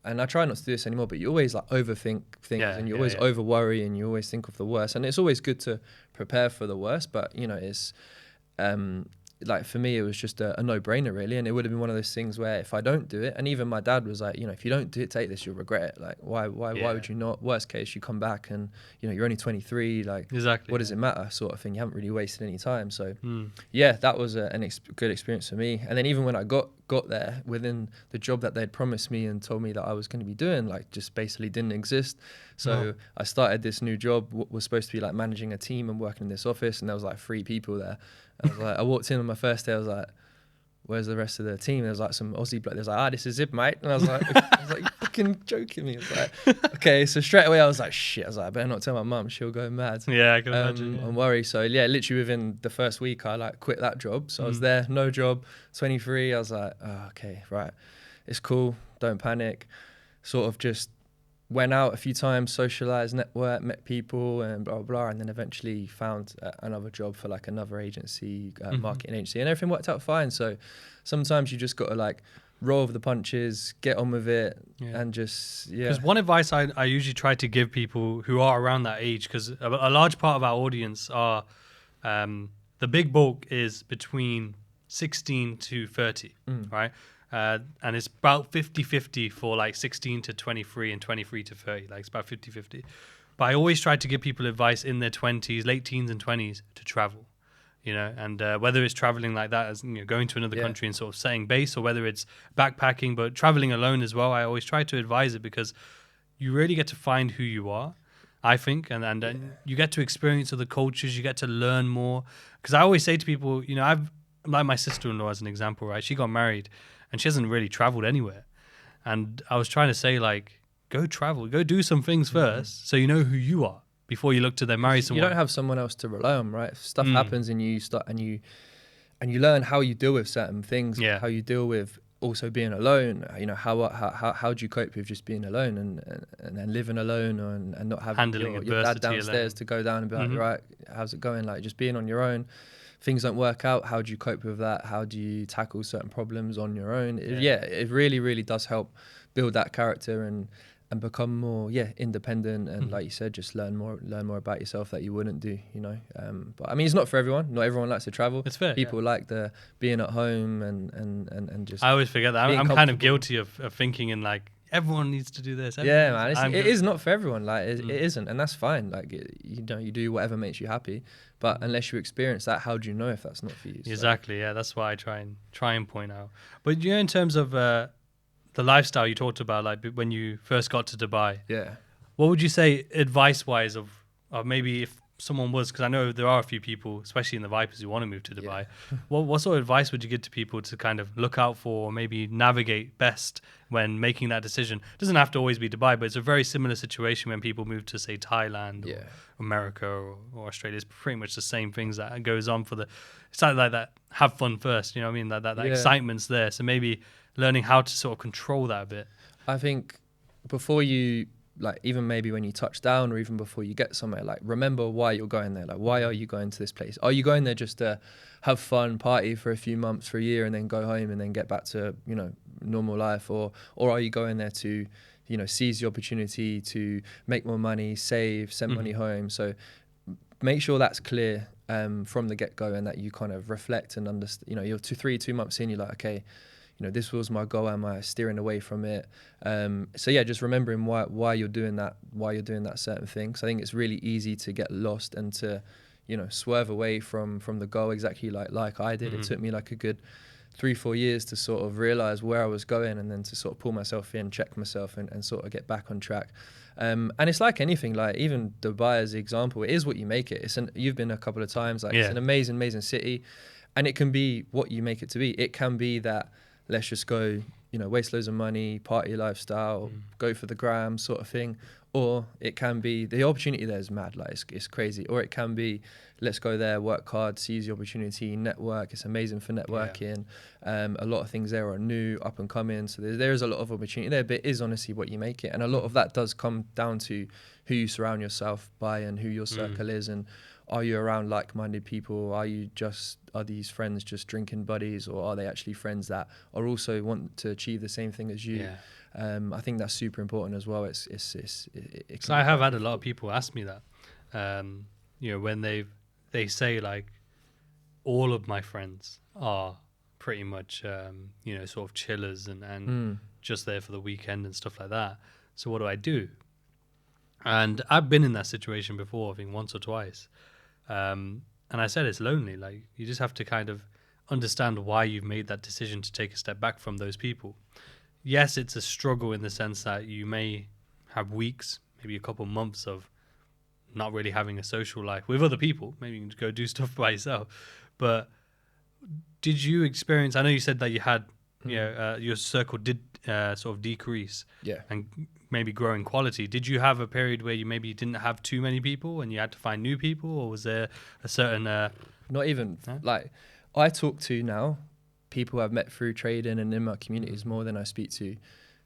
[SPEAKER 1] and I try not to do this anymore, but you always like overthink things, and you always over worry, and you always think of the worst. And it's always good to prepare for the worst, but it's like for me it was just a no-brainer really, and it would have been one of those things where if I don't do it, and even my dad was like, if you don't take this, you'll regret it. Like why would you not? Worst case, you come back and you're only 23, like what does it matter, sort of thing. You haven't really wasted any time. So that was a good experience for me. And then even when I got there, within the job that they'd promised me and told me that I was going to be doing, like just basically didn't exist. So I started this new job, was supposed to be like managing a team and working in this office, and there was like 3 people there. I walked in on my first day, I was like, where's the rest of the team? There was like some Aussie bloke, there's like, this is it, mate. And I was like, you fucking joking me. It's like, okay. So straight away I was like, shit. I was like, I better not tell my mum, she'll go mad.
[SPEAKER 2] Yeah, I can imagine.
[SPEAKER 1] I'm worried. So yeah, literally within the first week I like quit that job. So I was there, no job, 23. I was like, oh, okay, right. It's cool. Don't panic. Sort of just went out a few times, socialized, networked, met people, and blah, blah, blah, and then eventually found another job for like another agency, marketing agency, and everything worked out fine. So sometimes you just got to like roll with the punches, get on with it, and just,
[SPEAKER 2] Because one advice I usually try to give people who are around that age, because a large part of our audience are, the big bulk is between 16 to 30, right? And it's about 50-50 for like 16 to 23 and 23 to 30. Like it's about 50-50. But I always try to give people advice in their 20s, late teens and 20s to travel. you know, and whether it's traveling like that, as going to another country and sort of setting base, or whether it's backpacking, but traveling alone as well, I always try to advise it, because you really get to find who you are, I think, and you get to experience other cultures, you get to learn more. Because I always say to people, I've, like my sister-in-law as an example, right? She got married and she hasn't really traveled anywhere. And I was trying to say, like, go travel, go do some things first, so you know who you are before you look to then marry someone.
[SPEAKER 1] You don't have someone else to rely on, right? If stuff happens and you start and you learn how you deal with certain things, how you deal with also being alone. How do you cope with just being alone and living alone, and not having your dad downstairs alone to go down and be like, right, how's it going? Like, just being on your own. Things don't work out. How do you cope with that? How do you tackle certain problems on your own? It really, really does help build that character and become more independent, and like you said, just learn more about yourself that you wouldn't do, but I mean, it's not for everyone. Not everyone likes to travel. It's fair. People like the being at home and just,
[SPEAKER 2] I always forget that I'm kind of guilty of thinking in like, everyone needs to do this.
[SPEAKER 1] Man, it is not for everyone. Like it isn't, and that's fine. Like you do whatever makes you happy, but unless you experience that, how do you know if that's not for you?
[SPEAKER 2] Exactly. So. That's why I try and point out. But in terms of the lifestyle you talked about, like when you first got to Dubai, what would you say advice-wise of maybe if someone was, because I know there are a few people, especially in the Vipers, who want to move to Dubai. What sort of advice would you give to people to kind of look out for, or maybe navigate best when making that decision? It doesn't have to always be Dubai, but it's a very similar situation when people move to, say, Thailand or America or Australia. It's pretty much the same things that goes on for it's like that, have fun first, you know what I mean? That excitement's there. So maybe learning how to sort of control that a bit.
[SPEAKER 1] I think before you, like, even maybe when you touch down, or even before you get somewhere, like, remember why you're going there. Like, why are you going to this place? Are you going there just to have fun, party for a few months, for a year, and then go home and then get back to, normal life? Or are you going there to, seize the opportunity to make more money, save, send money home? So make sure that's clear from the get-go, and that you kind of reflect and understand. You're 2 months in, you're like, okay, this was my goal. Am I steering away from it? Just remembering why you're doing that certain thing. So I think it's really easy to get lost and to, swerve away from the goal, exactly like I did. It took me like a good 3-4 years to sort of realize where I was going, and then to sort of pull myself in, check myself, and sort of get back on track. And it's like anything, like even Dubai as the example, it is what you make it. You've been a couple of times, like it's an amazing city, and it can be what you make it to be. It can be that, let's just go, waste loads of money, party lifestyle, go for the gram sort of thing. Or it can be, the opportunity there is mad, like it's crazy. Or it can be, let's go there, work hard, seize the opportunity, network. It's amazing for networking. A lot of things there are new, up and coming. So there is a lot of opportunity there, but it is honestly what you make it. And a lot of that does come down to who you surround yourself by and who your circle is. And are you around like-minded people? Are these friends just drinking buddies, or are they actually friends that are also want to achieve the same thing as you? I think that's super important as well.
[SPEAKER 2] So I have had a lot of people ask me that, when they say, like, all of my friends are pretty much, sort of chillers and just there for the weekend and stuff like that. So what do I do? And I've been in that situation before, I think once or twice. And I said it's lonely. Like, you just have to kind of understand why you've made that decision to take a step back from those people. Yes, it's a struggle in the sense that you may have weeks, maybe a couple months of not really having a social life with other people. Maybe you can go do stuff by yourself. But did you experience, I know you said that you had, your circle did sort of decrease and maybe grow in quality. Did you have a period where you maybe didn't have too many people and you had to find new people, or was there a certain...
[SPEAKER 1] Not even, like, I talk to now people I've met through trading and in my communities more than I speak to,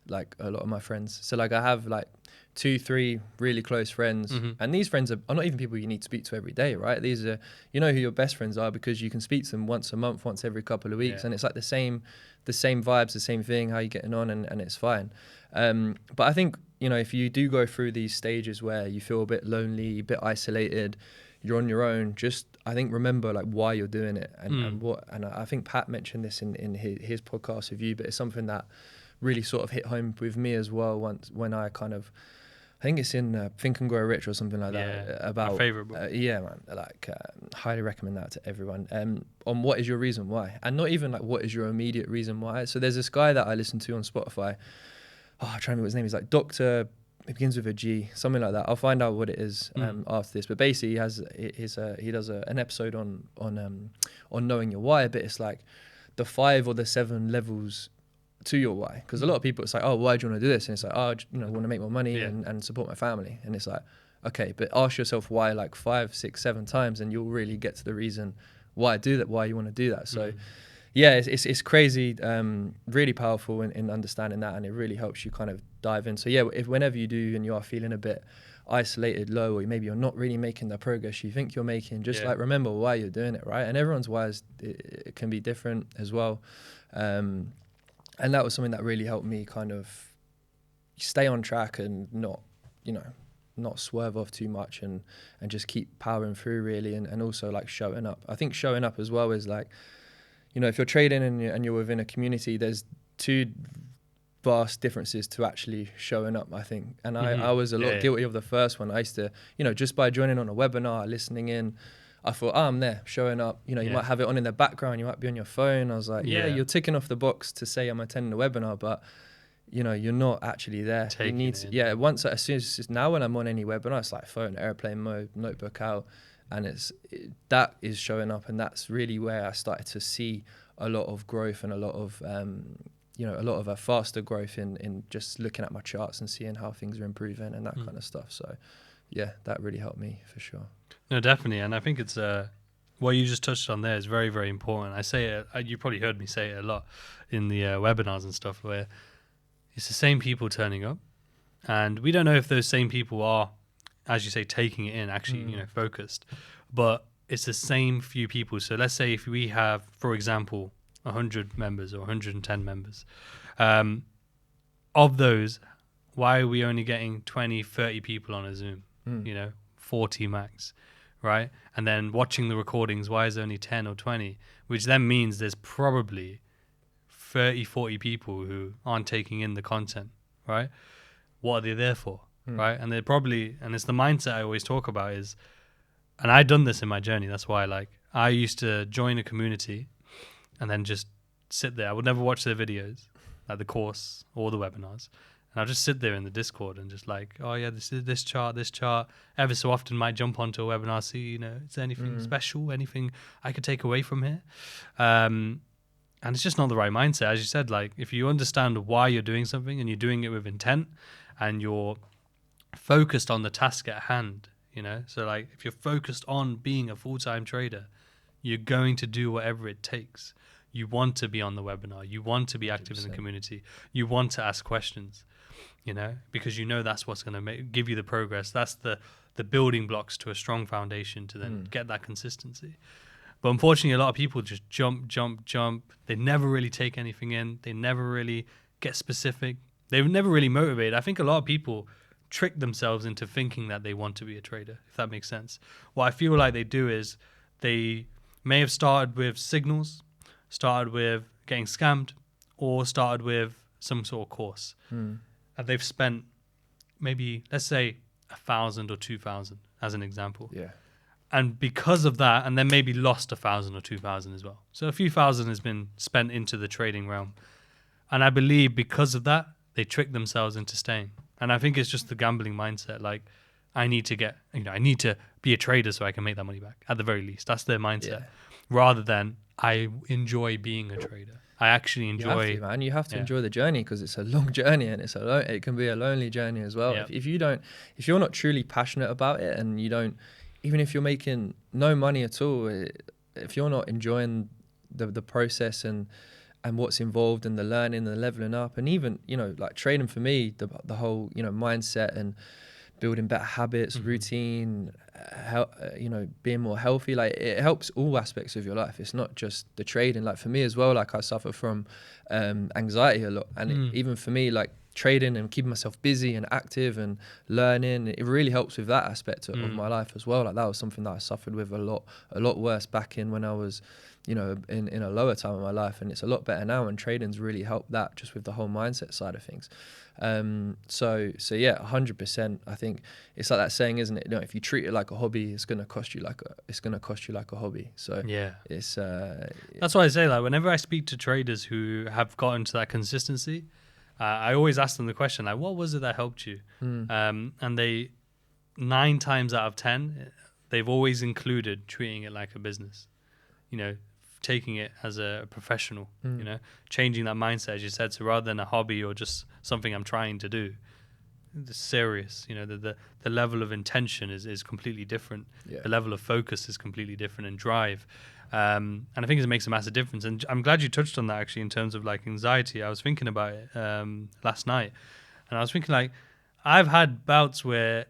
[SPEAKER 1] like, a lot of my friends. So, like, I have, like, 2-3 really close friends, and these friends are not even people you need to speak to every day, right? These are, who your best friends are because you can speak to them once a month, once every couple of weeks, and it's like the same vibes, the same thing, how you getting on, and it's fine. But I think, if you do go through these stages where you feel a bit lonely, a bit isolated, you're on your own, just, I think, remember, like, why you're doing it and I think Pat mentioned this in his podcast with you, but it's something that really sort of hit home with me as well when I kind of I think it's in Think and Grow Rich or something like that. About
[SPEAKER 2] my favorite book.
[SPEAKER 1] Yeah, man. Like, highly recommend that to everyone. On what is your reason why, and not even like what is your immediate reason why. So there's this guy that I listen to on Spotify. I'm trying to remember what his name is. Like Doctor. It begins with a G, something like that. I'll find out what it is after this. But basically, he does an episode on knowing your why. But it's like the 5 or the 7 levels to your why, because a lot of people, it's like, oh, why do you want to do this? And it's like, oh, I want to make more money and support my family. And it's like, okay, but ask yourself why like 5, 6, 7 times, and you'll really get to the reason why I do that, why you want to do that. So yeah, it's crazy, really powerful in understanding that, and it really helps you kind of dive in. So yeah, whenever you do and you are feeling a bit isolated, low, or maybe you're not really making the progress you think you're making, just like remember why you're doing it, right? And everyone's why it can be different as well. And that was something that really helped me kind of stay on track and not swerve off too much, and just keep powering through really, and also like showing up. I think showing up as well is like, if you're trading and you're within a community, there's 2 vast differences to actually showing up, I think. And I was a lot guilty of the first one. I used to, just by joining on a webinar, listening in, I thought, I'm there, showing up. You might have it on in the background, you might be on your phone. I was like, you're ticking off the box to say I'm attending the webinar, but you're not actually there. You need to, as soon as now when I'm on any webinar, it's like phone, airplane mode, notebook out, and that is showing up, and that's really where I started to see a lot of growth and a lot of a faster growth in just looking at my charts and seeing how things are improving and that kind of stuff. So yeah, that really helped me for sure.
[SPEAKER 2] No, definitely. And I think it's what you just touched on there is very, very important. I say it, you probably heard me say it a lot in the webinars and stuff, where it's the same people turning up, and we don't know if those same people are, as you say, taking it in, actually, focused, but it's the same few people. So let's say if we have, for example, 100 members or 110 members, of those, why are we only getting 20, 30 people on a Zoom, 40 max, right? And then watching the recordings, why is there only 10 or 20? Which then means there's probably 30, 40 people who aren't taking in the content, right? What are they there for, right? And they're probably, and it's the mindset I always talk about is, and I've done this in my journey, that's why I used to join a community and then just sit there. I would never watch their videos, like the course or the webinars. And I'll just sit there in the Discord and just like, oh yeah, this chart. Ever so often might jump onto a webinar, see, is there anything special, anything I could take away from here? And it's just not the right mindset. As you said, like if you understand why you're doing something and you're doing it with intent and you're focused on the task at hand, so like if you're focused on being a full-time trader, you're going to do whatever it takes. You want to be on the webinar. You want to be active 100%. In the community. You want to ask questions, because that's what's going to give you the progress. That's the building blocks to a strong foundation to then get that consistency. But unfortunately, a lot of people just jump. They never really take anything in. They never really get specific. They're never really motivated. I think a lot of people trick themselves into thinking that they want to be a trader, if that makes sense. What I feel like they do is they may have started with signals, started with getting scammed, or started with some sort of course. And they've spent maybe, let's say, 1,000 or 2,000 as an example. Yeah. And because of that, and then maybe lost 1,000 or 2,000 as well. So a few thousand has been spent into the trading realm. And I believe because of that, they trick themselves into staying. And I think it's just the gambling mindset. Like, I need to be a trader so I can make that money back. At the very least, that's their mindset. Rather than I enjoy being a trader. I actually enjoy.
[SPEAKER 1] You have to, man. You have to enjoy the journey, because it's a long journey and it can be a lonely journey as well. If you're not truly passionate about it, and you don't, even if you're making no money at all, if you're not enjoying the process and what's involved in the learning and the leveling up, and even like trading for me, the whole mindset and building better habits, routine, being more healthy, like it helps all aspects of your life. It's not just the trading. Like for me as well, like I suffer from anxiety a lot, and even for me, like trading and keeping myself busy and active and learning. It really helps with that aspect of my life as well. Like that was something that I suffered with a lot worse back in when I was, you know, in a lower time of my life, and it's a lot better now, and trading's really helped that just with the whole mindset side of things. So yeah, 100%. I think it's like that saying, isn't it? You know, if you treat it like a hobby, it's gonna cost you like a hobby. So
[SPEAKER 2] Yeah,
[SPEAKER 1] it's
[SPEAKER 2] that's why I say, like, whenever I speak to traders who have gotten to that consistency, I always ask them the question, like, what was it that helped you? And they 9 times out of 10, they've always included treating it like a business, you know, taking it as a professional, you know, changing that mindset, as you said. So rather than a hobby or just something I'm trying to do, it's serious, you know, the level of intention is completely different. The level of focus is completely different, and drive. And I think it makes a massive difference. And I'm glad you touched on that, actually, in terms of like anxiety. I was thinking about it last night, and I was thinking, like, I've had bouts where,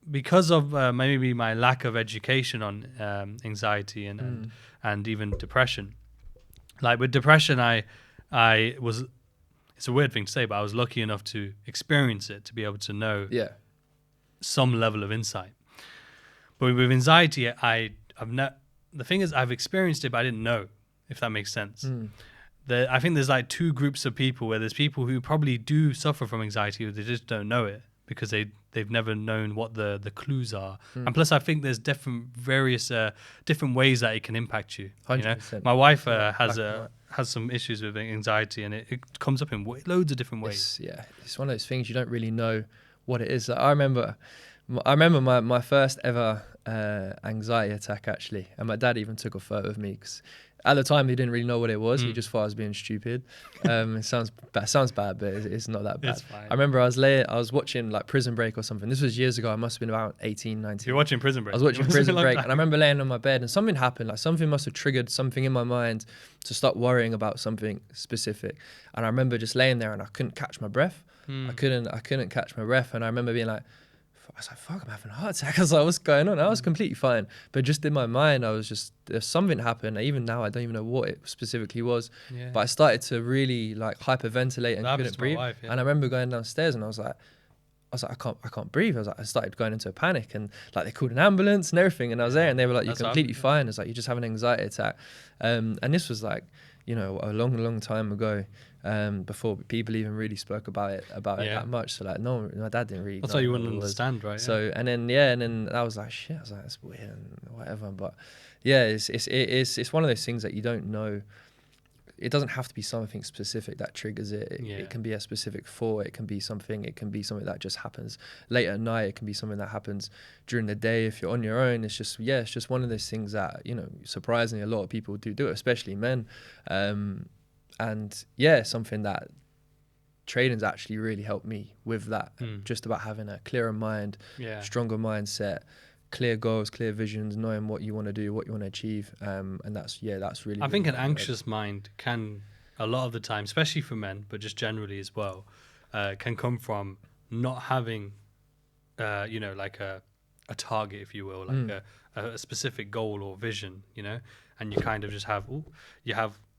[SPEAKER 2] because of maybe my lack of education on anxiety and even depression, like with depression, I was, it's a weird thing to say, but I was lucky enough to experience it, to be able to know some level of insight. But with anxiety, the thing is, I've experienced it, but I didn't know, if that makes sense. I think there's like 2 groups of people, where there's people who probably do suffer from anxiety, but they just don't know it because they've never known what the clues are. And plus, I think there's various different ways that it can impact you.
[SPEAKER 1] 100%.
[SPEAKER 2] You know? My wife has some issues with anxiety, and it comes up in loads of different ways.
[SPEAKER 1] It's one of those things you don't really know what it is. Like, I remember my first ever anxiety attack, actually, and my dad even took a photo of me, because at the time he didn't really know what it was. He just thought I was being stupid. It sounds bad, but it's not that bad.
[SPEAKER 2] It's fine.
[SPEAKER 1] I remember I was watching like Prison Break or something. This was years ago. I must have been about 18, 19.
[SPEAKER 2] You're watching Prison Break?
[SPEAKER 1] I was watching Prison Break, and I remember laying on my bed, and something happened. Like, something must have triggered something in my mind to start worrying about something specific. And I remember just laying there, and I couldn't catch my breath. I couldn't catch my breath, and I remember being like, I was like, fuck, I'm having a heart attack. I was like, what's going on? I was completely fine. But just in my mind, there's something happened. Even now, I don't even know what it specifically was. But I started to really like hyperventilate and couldn't breathe. And I remember going downstairs, and I was like, I can't breathe. I started going into a panic, and like they called an ambulance and everything. And I was there, and they were like, you're completely fine. It's like, you just have an anxiety attack. And this was like, you know, a long time ago. Before people even really spoke about it that much. So like, no, my dad didn't really.
[SPEAKER 2] That's why you wouldn't understand, right?
[SPEAKER 1] So and then I was like, shit. I was like, that's weird and whatever. But yeah, it's one of those things that you don't know. It doesn't have to be something specific that triggers it. It can be a specific thought. It can be something that just happens late at night. It can be something that happens during the day if you're on your own. It's just one of those things that, you know, surprisingly a lot of people do it, especially men. And yeah, something that trading's actually really helped me with that. Just about having a clearer mind, stronger mindset, clear goals, clear visions, knowing what you want to do, what you want to achieve. And that's really.
[SPEAKER 2] I think an anxious mind can, a lot of the time, especially for men, but just generally as well, can come from not having, you know, like a target, if you will, like a specific goal or vision, you know, and you kind of just have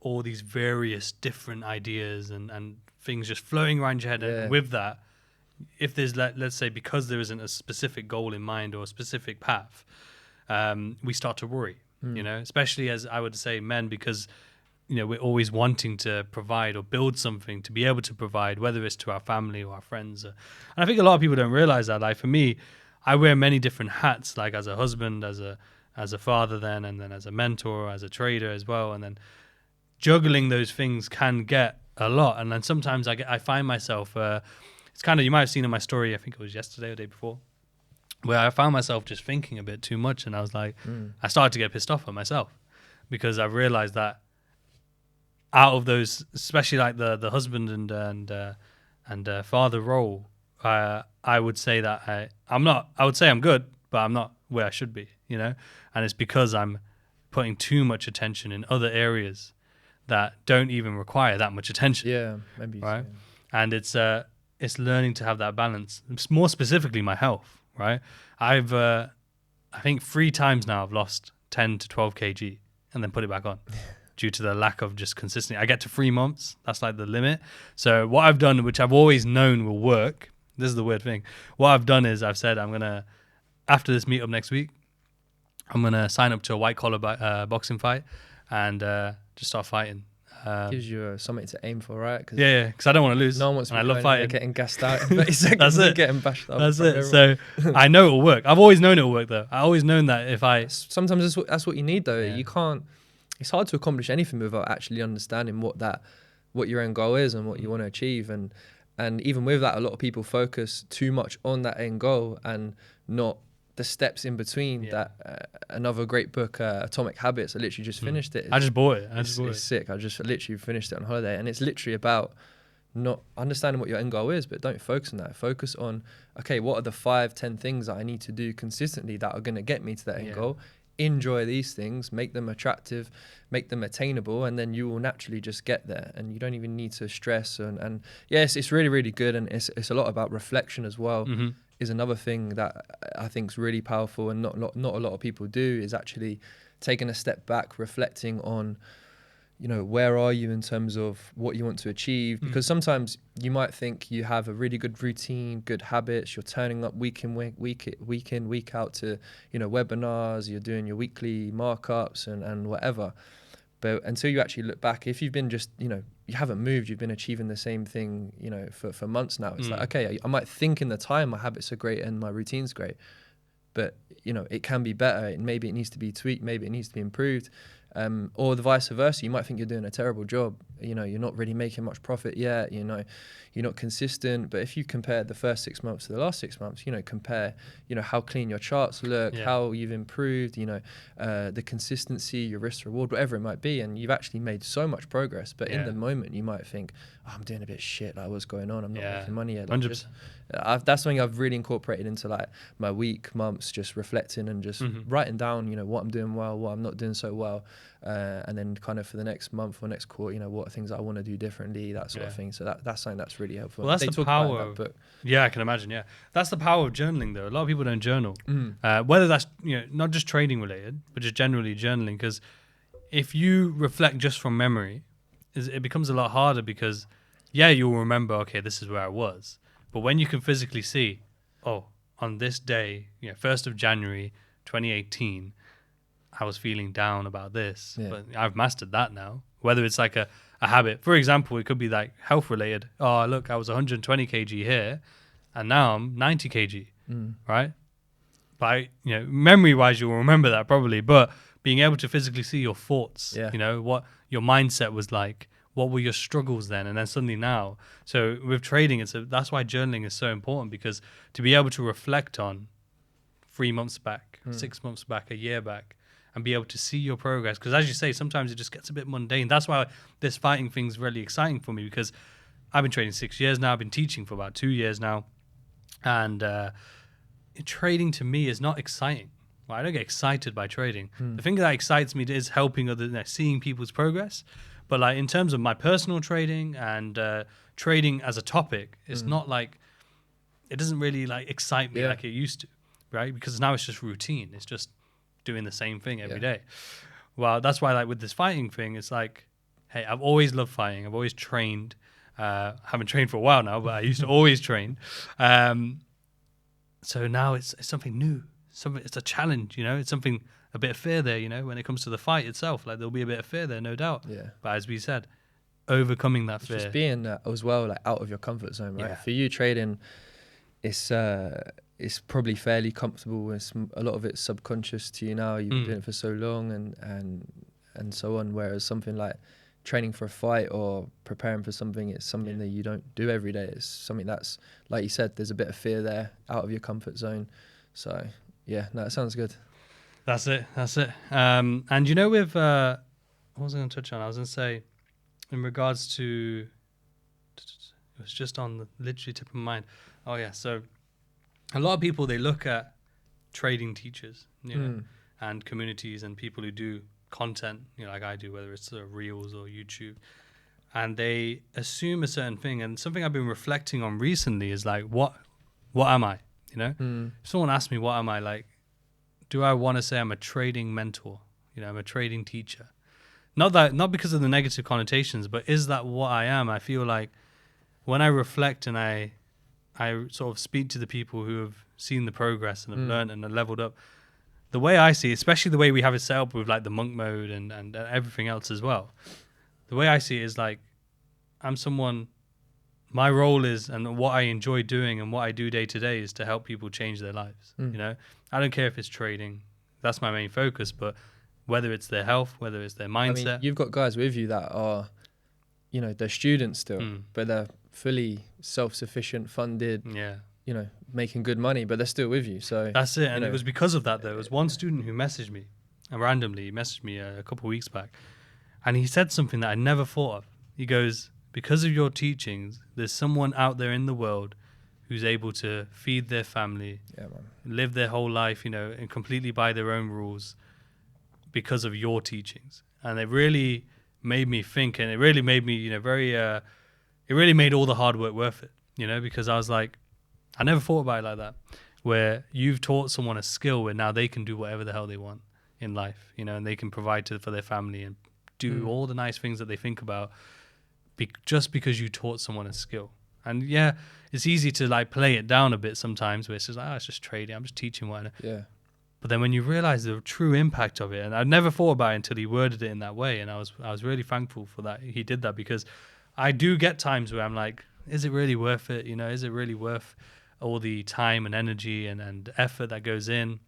[SPEAKER 2] all these various different ideas and things just flowing around your head. And with that, if there's, let's say, because there isn't a specific goal in mind or a specific path, we start to worry, you know, especially as I would say men, because, you know, we're always wanting to provide or build something to be able to provide, whether it's to our family or our friends. And I think a lot of people don't realize that. Like for me, I wear many different hats, like as a husband, as a father then, and then as a mentor, as a trader as well. And then juggling those things can get a lot. And then sometimes I find myself, it's kind of, you might have seen in my story, I think it was yesterday or the day before, where I found myself just thinking a bit too much. And I was like, I started to get pissed off at myself, because I realized that out of those, especially like the husband and father role, I would say that I would say I'm good, but I'm not where I should be, you know? And it's because I'm putting too much attention in other areas that don't even require that much attention.
[SPEAKER 1] Yeah, maybe.
[SPEAKER 2] Right. So, yeah. And it's learning to have that balance. It's more specifically my health, right? I've I think 3 times now I've lost 10 to 12 kg and then put it back on. due to the lack of just consistency. I get to 3 months. That's like the limit. So what I've done, which I've always known will work, this is the weird thing. What I've done is I've said I'm going to, after this meetup next week, I'm going to sign up to a white collar boxing fight and just start fighting.
[SPEAKER 1] Gives you something to aim for, right?
[SPEAKER 2] Cause because I don't want to lose.
[SPEAKER 1] No one wants to
[SPEAKER 2] I love fighting.
[SPEAKER 1] Getting gassed out in 30 seconds.
[SPEAKER 2] That's it.
[SPEAKER 1] Getting bashed up.
[SPEAKER 2] That's it. So I know it'll work. I've always known it'll work, though. I always known that if I...
[SPEAKER 1] Sometimes that's what you need, though.
[SPEAKER 2] Yeah.
[SPEAKER 1] You can't... It's hard to accomplish anything without actually understanding what your end goal is and what you want to achieve. And even with that, a lot of people focus too much on that end goal and not the steps in between. That another great book, Atomic Habits, I literally just finished it.
[SPEAKER 2] I just bought it.
[SPEAKER 1] It's sick. I just literally finished it on holiday, and it's literally about not understanding what your end goal is, but don't focus on that. Focus on, okay, what are the 5-10 things that I need to do consistently that are going to get me to that end goal? Enjoy these things, make them attractive, make them attainable, and then you will naturally just get there, and you don't even need to stress. And yes, it's really, really good, and it's a lot about reflection as well. Is another thing that I think is really powerful, and not a lot of people do, is actually taking a step back, reflecting on, where are you in terms of what you want to achieve? Because sometimes you might think you have a really good routine, good habits, you're turning up week in, week out to, webinars, you're doing your weekly markups and whatever. But until you actually look back, if you've been just, you haven't moved, you've been achieving the same thing, for months now. It's like, okay, I might think in the time my habits are great and my routine's great, but, it can be better. Maybe it needs to be tweaked. Maybe it needs to be improved. Or the vice versa. You might think you're doing a terrible job. You're not really making much profit yet. You're not consistent. But if you compare the first 6 months to the last 6 months, compare, how clean your charts look, how you've improved, the consistency, your risk reward, whatever it might be. And you've actually made so much progress. But in the moment, you might think, oh, I'm doing a bit shit. Like, what's going on? I'm not making money yet. Like,
[SPEAKER 2] 100%.
[SPEAKER 1] That's something I've really incorporated into like my months, just reflecting and just writing down, what I'm doing well, what I'm not doing so well. And then kind of for the next month or next quarter, what are things I want to do differently, that sort of thing. So that's something that's really helpful.
[SPEAKER 2] Well, that's the power of book. Yeah, I can imagine. Yeah, that's the power of journaling, though. A lot of people don't journal, whether that's not just trading related, but just generally journaling. Because if you reflect just from memory, it becomes a lot harder because you'll remember, okay, this is where I was. But when you can physically see, oh, on this day, 1st of January, 2018. I was feeling down about this, but I've mastered that now. Whether it's like a habit, for example, it could be like health related. Oh, look, I was 120 kg here, and now I'm 90 kg, right? But memory wise, you'll remember that probably. But being able to physically see your thoughts, what your mindset was like, what were your struggles then, and then suddenly now. So with trading, that's why journaling is so important, because to be able to reflect on 3 months back, 6 months back, a year back, and be able to see your progress. Because as you say, sometimes it just gets a bit mundane. That's why this fighting thing is really exciting for me, because I've been trading 6 years now. I've been teaching for about 2 years now. And trading to me is not exciting. Well, I don't get excited by trading. The thing that excites me is helping others, seeing people's progress. But like in terms of my personal trading and trading as a topic, it's not like, it doesn't really like excite me like it used to, right? Because now it's just routine. It's just doing the same thing every day. Well, that's why like with this fighting thing, it's like, hey, I've always loved fighting. I've always trained. Haven't trained for a while now, but I used to always train. So now it's something new. It's a challenge, It's something, a bit of fear there, when it comes to the fight itself. Like there'll be a bit of fear there, no doubt. Yeah. But as we said, overcoming that fear.
[SPEAKER 1] Just being as well, like out of your comfort zone, right? For you, trading, it's probably fairly comfortable. A lot of it's subconscious to you now. You've been doing it for so long and so on. Whereas something like training for a fight or preparing for something, it's something that you don't do every day. It's something that's, like you said, there's a bit of fear there, out of your comfort zone. So that sounds good.
[SPEAKER 2] That's it. And with what was I going to touch on? I was going to say, in regards to, it was just on the literally tip of my mind. Oh yeah, so a lot of people, they look at trading teachers, and communities and people who do content, like I do, whether it's Reels or YouTube, and they assume a certain thing. And something I've been reflecting on recently is like, what am I? If someone asks me, what am I, like, do I want to say I'm a trading mentor? I'm a trading teacher. not because of the negative connotations, but is that what I am? I feel like when I reflect and I sort of speak to the people who have seen the progress and have learned and have leveled up, the way I see it, especially the way we have it set up with like the monk mode and everything else as well, the way I see it is like, I'm someone, my role is, and what I enjoy doing and what I do day to day is to help people change their lives. You know, I don't care if it's trading, that's my main focus, but whether it's their health, whether it's their mindset.
[SPEAKER 1] I mean, you've got guys with you that are, you know, they're students still, but they're fully self-sufficient, funded, you know, making good money, but they're still with you. So
[SPEAKER 2] that's it. And it was because of that, though. It was one student who messaged me, and randomly he messaged me a couple of weeks back, and he said something that I never thought of. He goes, because of your teachings, there's someone out there in the world who's able to feed their family, live their whole life, you know, and completely by their own rules because of your teachings. And it really made me think, and it really made me, you know, it really made all the hard work worth it, you know, because I was like, I never thought about it like that, where you've taught someone a skill where now they can do whatever the hell they want in life, you know, and they can provide for their family and do all the nice things that they think about just because you taught someone a skill. And yeah, it's easy to like play it down a bit sometimes, where it's just like, it's just trading, I'm just teaching what.
[SPEAKER 1] Yeah.
[SPEAKER 2] But then when you realize the true impact of it, and I'd never thought about it until he worded it in that way, and I was really thankful for that he did that, because I do get times where I'm like, is it really worth it? You know, is it really worth all the time and energy and effort that goes in,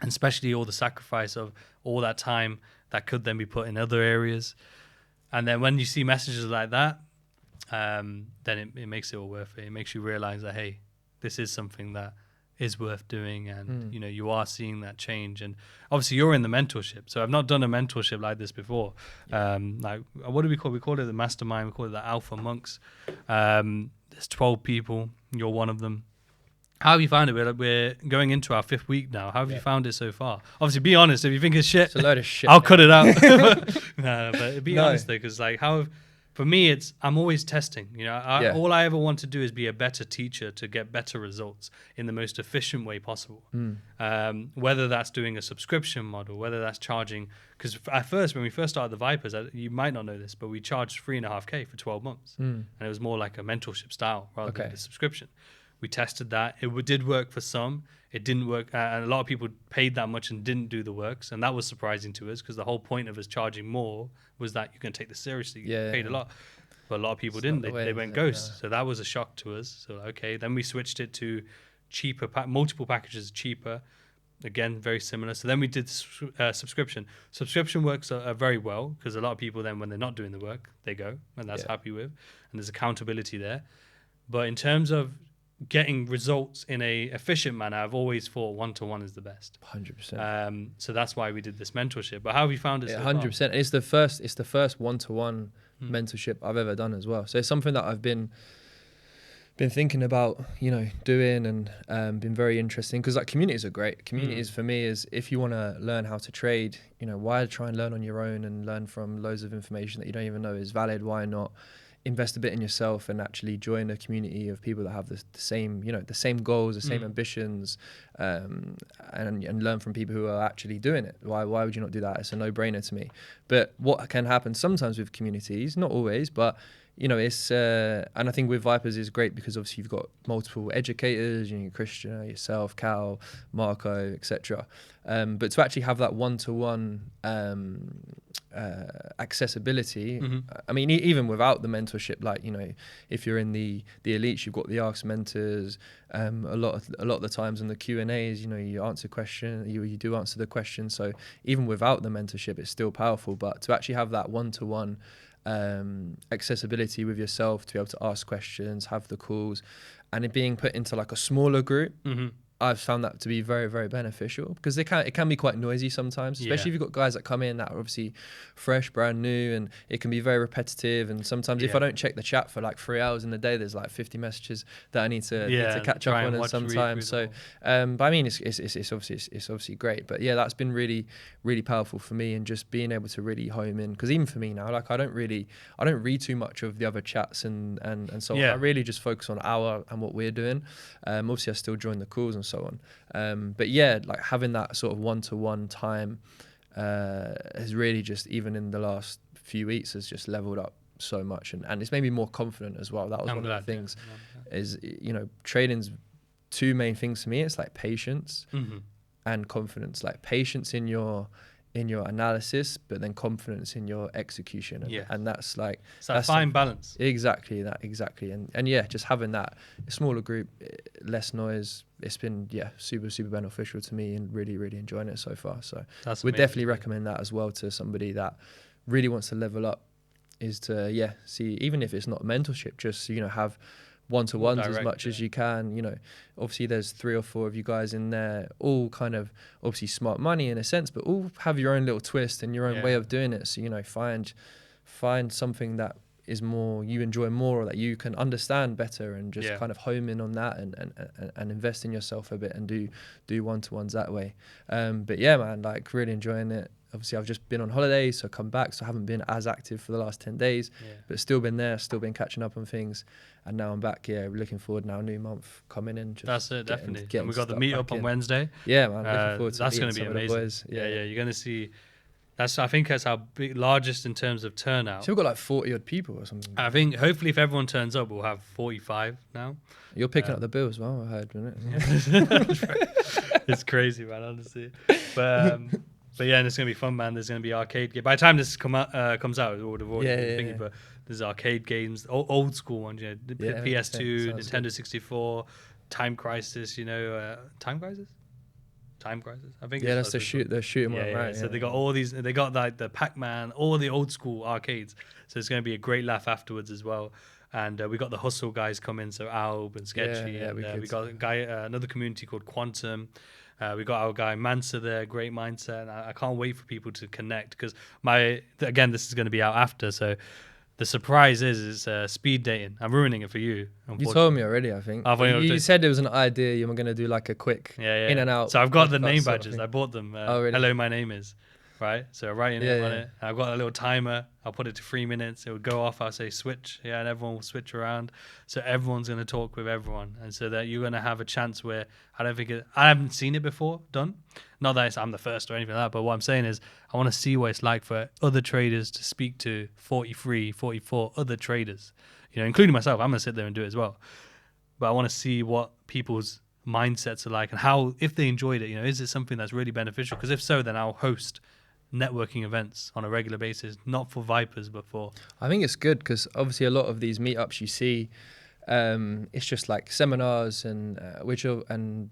[SPEAKER 2] and especially all the sacrifice of all that time that could then be put in other areas? And then when you see messages like that, then it makes it all worth it. It makes you realize that, hey, this is something that is worth doing, and you know, you are seeing that change. And obviously you're in the mentorship, so I've not done a mentorship like this before. Like, what do we call it? The mastermind. We call it the alpha monks. There's 12 people, you're one of them. How have you found it? We're going into our 5th week now. How have you found it so far? Obviously, be honest. If you think it's shit,
[SPEAKER 1] it's a load of shit.
[SPEAKER 2] I'll cut it out. But be honest though, because like, for me, I'm always testing. You know, all I ever want to do is be a better teacher to get better results in the most efficient way possible. Whether that's doing a subscription model, whether that's charging, because at first, when we first started the Vipers, you might not know this, but we charged $3,500 for 12 months, and it was more like a mentorship style rather than a subscription. We tested that. It did work for some. It didn't work. And a lot of people paid that much and didn't do the works. And that was surprising to us, because the whole point of us charging more was that you can take this seriously. You paid a lot. But a lot of people didn't. They went ghost. So that was a shock to us. So, okay. Then we switched it to cheaper, multiple packages cheaper. Again, very similar. So then we did subscription. Subscription works very well, because a lot of people then, when they're not doing the work, they go. And that's happy with. And there's accountability there. But in terms of getting results in a efficient manner, I've always thought one-to-one is the best.
[SPEAKER 1] 100%.
[SPEAKER 2] So that's why we did this mentorship. But how have you found it so
[SPEAKER 1] 100%.
[SPEAKER 2] far?
[SPEAKER 1] It's the first one-to-one mentorship I've ever done as well. So it's something that I've been thinking about, you know, doing, and been very interesting, because like, communities are great. Communities for me is, if you want to learn how to trade, you know, why try and learn on your own and learn from loads of information that you don't even know is valid? Why not invest a bit in yourself and actually join a community of people that have the same, you know, the same goals, the same ambitions, and learn from people who are actually doing it? Why would you not do that? It's a no-brainer to me. But what can happen sometimes with communities, not always, but you know, it's and I think with Vipers is great, because obviously you've got multiple educators, you know, Christian, yourself, Cal, Marco, etc. But to actually have that one-to-one accessibility, I mean, even without the mentorship, like, you know, if you're in the elites, you've got the Ask Mentors. A lot of the times in the Q&As, you know, you answer question, you do answer the question. So even without the mentorship, it's still powerful. But to actually have that one-to-one accessibility with yourself, to be able to ask questions, have the calls, and it being put into like a smaller group, I've found that to be very, very beneficial, because it can be quite noisy sometimes, especially if you've got guys that come in that are obviously fresh, brand new, and it can be very repetitive. And sometimes if I don't check the chat for like 3 hours in the day, there's like 50 messages that I need to catch up on, and sometimes. So, but I mean, it's obviously great. But yeah, that's been really, really powerful for me, and just being able to really home in, because even for me now, like, I don't read too much of the other chats and so on. I really just focus on our and what we're doing. Obviously, I still join the calls and so on. But yeah, like having that sort of one-to-one time has really just, even in the last few weeks, has just leveled up so much, and it's made me more confident as well. That was one of the things. Is, you know, trading's two main things for me. It's like patience and confidence. Like patience in your analysis, but then confidence in your execution, and that's like
[SPEAKER 2] it's that fine balance.
[SPEAKER 1] Exactly. And yeah, just having that smaller group, less noise, it's been super beneficial to me, and really enjoying it so far. So we'd definitely recommend that as well to somebody that really wants to level up, is to see, even if it's not mentorship, just, you know, have one-to-ones as much as you can. You know, obviously there's 3 or 4 of you guys in there, all kind of obviously smart money in a sense, but all have your own little twist and your own way of doing it. So, you know, find something that is more, you enjoy more, or that you can understand better, and just kind of home in on that, and invest in yourself a bit, and do one-to-ones that way. But yeah, man, like really enjoying it. Obviously, I've just been on holiday, so come back, so I haven't been as active for the last 10 days, but still been there, still been catching up on things. And now I'm back, looking forward now, new month coming in. Just
[SPEAKER 2] that's it, definitely. And we got the meetup on Wednesday.
[SPEAKER 1] Yeah, man, looking forward to
[SPEAKER 2] that's going to be amazing.
[SPEAKER 1] Boys.
[SPEAKER 2] Yeah, you're going to see, I think that's our largest in terms of turnout.
[SPEAKER 1] So we've got like 40 odd people or something.
[SPEAKER 2] I think hopefully if everyone turns up, we'll have 45 now.
[SPEAKER 1] You're picking up the bill as well, I heard, isn't it?
[SPEAKER 2] It's crazy, man, honestly. But yeah, and it's going to be fun, man. There's going to be arcade games. By the time this comes out, it would have already been thingy, but there's arcade games, old school ones, you know, the PS2, Nintendo 64, Time Crisis, you know, Time Crisis? I think.
[SPEAKER 1] Yeah, that's the shooting one, right?
[SPEAKER 2] So they got all these, they got like the Pac-Man, all the old school arcades. So it's going to be a great laugh afterwards as well. And we got the Hustle guys coming, so Alb and Sketchy, and we got a guy, another community called Quantum. We got our guy Mansa there, great mindset, and I can't wait for people to connect, because again, this is going to be out after, so the surprise is speed dating. I'm ruining it for you.
[SPEAKER 1] You told me already, I think. You said there was an idea you were going to do like a quick in and out.
[SPEAKER 2] So I've got the name badges. I bought them.
[SPEAKER 1] Really?
[SPEAKER 2] Hello, my name is. Right, so writing it on it. I've got a little timer. I'll put it to 3 minutes. It would go off. I'll say switch, and everyone will switch around. So everyone's going to talk with everyone, and so that you're going to have a chance where I haven't seen it before done. Not that I'm the first or anything like that, but what I'm saying is I want to see what it's like for other traders to speak to 43, 44 other traders, you know, including myself. I'm going to sit there and do it as well. But I want to see what people's mindsets are like, and how, if they enjoyed it, you know, is it something that's really beneficial? Because if so, then I'll host networking events on a regular basis, not for Vipers, but for...
[SPEAKER 1] I think it's good, because obviously a lot of these meetups you see, it's just like seminars and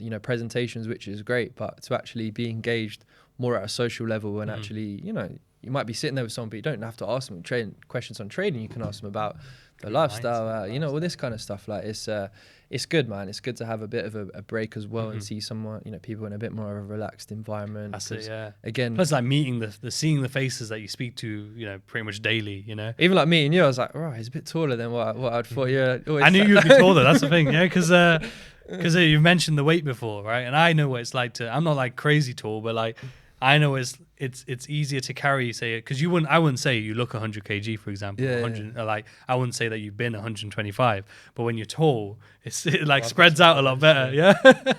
[SPEAKER 1] you know, presentations, which is great, but to actually be engaged more at a social level, and actually, you know, you might be sitting there with someone, but you don't have to ask them questions on trading. You can ask them about the lifestyle, you know, all this kind of stuff. Like it's good, man. It's good to have a bit of a break as well, and see someone, you know, people in a bit more of a relaxed environment.
[SPEAKER 2] That's it, yeah.
[SPEAKER 1] Again,
[SPEAKER 2] plus like meeting seeing the faces that you speak to, you know, pretty much daily, you know.
[SPEAKER 1] Even like meeting you, I was like, right, he's a bit taller than what I'd thought.
[SPEAKER 2] I knew you'd be taller. That's the thing, yeah, because you mentioned the weight before, right? And I know what it's like I'm not like crazy tall, but like I know it's easier to carry, say, because I wouldn't say you look 100 kg, for example. Like I wouldn't say that you've been 125, but when you're tall, it like spreads out a lot better. Yeah.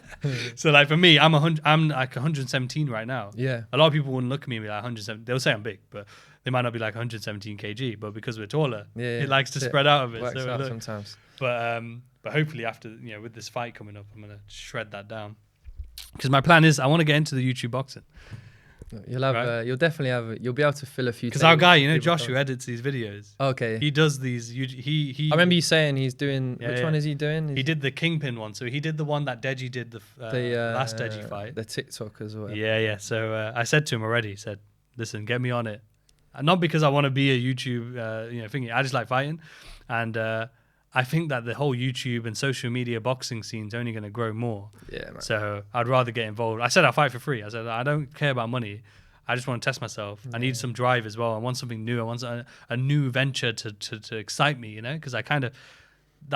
[SPEAKER 2] So like for me, I'm like 117 right now.
[SPEAKER 1] Yeah.
[SPEAKER 2] A lot of people wouldn't look at me and be like 117. They'll say I'm big, but they might not be like 117 kg. But because we're taller, it likes to spread out a bit.
[SPEAKER 1] Works out sometimes.
[SPEAKER 2] But hopefully after, you know, with this fight coming up, I'm gonna shred that down. Because my plan is I want to get into the YouTube boxing.
[SPEAKER 1] You'll have, you'll definitely have, you'll be able to fill a few.
[SPEAKER 2] Because our guy, you know, Josh, who edits these videos.
[SPEAKER 1] Okay.
[SPEAKER 2] He does these. He.
[SPEAKER 1] I remember you saying he's doing. Which one is he doing?
[SPEAKER 2] He did the Kingpin one. So he did the one that Deji did the last Deji fight.
[SPEAKER 1] The TikTokers or whatever.
[SPEAKER 2] Yeah. So I said to him already. Said, listen, get me on it. And not because I want to be a YouTube, thingy. I just like fighting, and I think that the whole YouTube and social media boxing scene is only going to grow more. Yeah, man. So I'd rather get involved. I said I'll fight for free. I said I don't care about money. I just want to test myself. I need some drive as well. I want something new. I want a new venture to excite me, you know, because that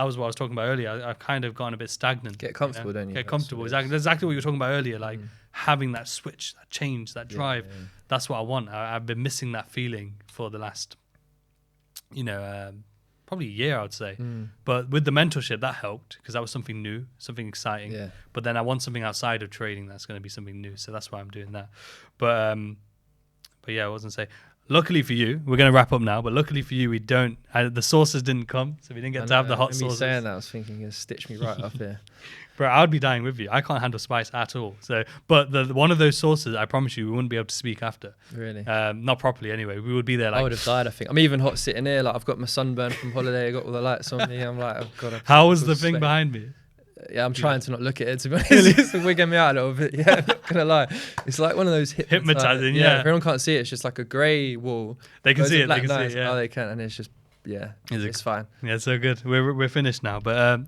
[SPEAKER 2] was what I was talking about earlier. I've kind of gotten a bit stagnant.
[SPEAKER 1] Get comfortable, don't you?
[SPEAKER 2] Get comfortable. Exactly. That's exactly what you were talking about earlier, like having that switch, that change, that drive. Yeah. That's what I want. I've been missing that feeling for the last, probably a year, I would say. But with the mentorship, that helped because that was something new, something exciting. Yeah. But then I want something outside of trading that's going to be something new. So that's why I'm doing that. But But yeah, I wasn't saying. Luckily for you, we're going to wrap up now, but luckily for you, we don't. The sauces didn't come, so we didn't get to have the hot sauces.
[SPEAKER 1] Saying that, I was thinking, you stitch me right up here.
[SPEAKER 2] Bro, I would be dying with you. I can't handle spice at all. So, but one of those sauces, I promise you, we wouldn't be able to speak after.
[SPEAKER 1] Really?
[SPEAKER 2] Not properly anyway. We would be there like...
[SPEAKER 1] I would have died, I think. I'm even hot sitting here. Like, I've got my sunburn from holiday. I got all the lights on me. I'm like, I've got to...
[SPEAKER 2] How was the thing behind me?
[SPEAKER 1] Yeah, I'm trying to not look at it, to be honest. It's wigging me out a little bit. Yeah, I'm not going to lie. It's like one of those
[SPEAKER 2] hypnotizing,
[SPEAKER 1] yeah. If everyone can't see it, it's just like a grey wall.
[SPEAKER 2] They can see it, they can see it, yeah.
[SPEAKER 1] Oh, they can, and it's just, yeah, it's fine.
[SPEAKER 2] Yeah, so good. We're finished now. But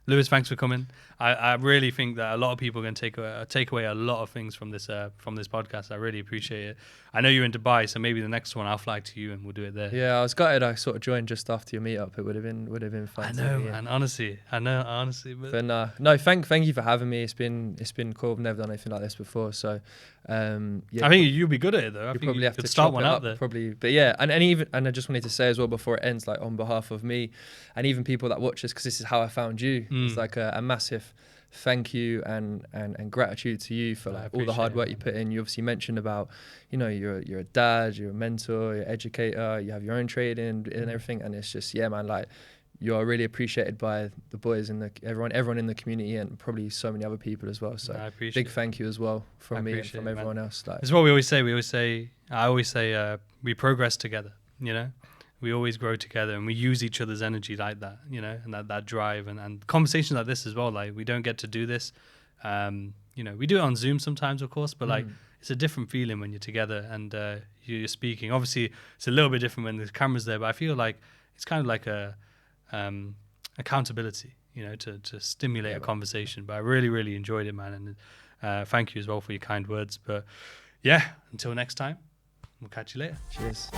[SPEAKER 2] Lewis, thanks for coming. I really think that a lot of people are going to take away a lot of things from this podcast. I really appreciate it. I know you're in Dubai, so maybe the next one I'll fly to you and we'll do it there.
[SPEAKER 1] Yeah, I was gutted. I sort of joined just after your meetup. It would have been fun.
[SPEAKER 2] I know, man. Honestly, but
[SPEAKER 1] no, thank you for having me. It's been cool. I've never done anything like this before, so yeah.
[SPEAKER 2] I think you'll be good at it though.
[SPEAKER 1] You probably have to
[SPEAKER 2] start one out there.
[SPEAKER 1] Probably, but yeah, and I just wanted to say as well before it ends, like on behalf of me and even people that watch this, because this is how I found you. It's like a massive thank you and gratitude to you for like all the hard work you put in. You obviously mentioned about, you're a dad, you're a mentor, you're an educator, you have your own trading and everything, and it's just, yeah, man, like you're really appreciated by the boys and everyone in the community, and probably so many other people as well. So big thank you as well from me and from everyone else. Like,
[SPEAKER 2] it's what we always say. I always say we progress together. We always grow together, and we use each other's energy like that, and that drive and conversations like this as well. Like, we don't get to do this. We do it on Zoom sometimes, of course, but like it's a different feeling when you're together and you're speaking. Obviously, it's a little bit different when the camera's there, but I feel like it's kind of like a accountability, to stimulate a conversation. But I really, really enjoyed it, man. And thank you as well for your kind words. But yeah, until next time, we'll catch you later.
[SPEAKER 1] Cheers.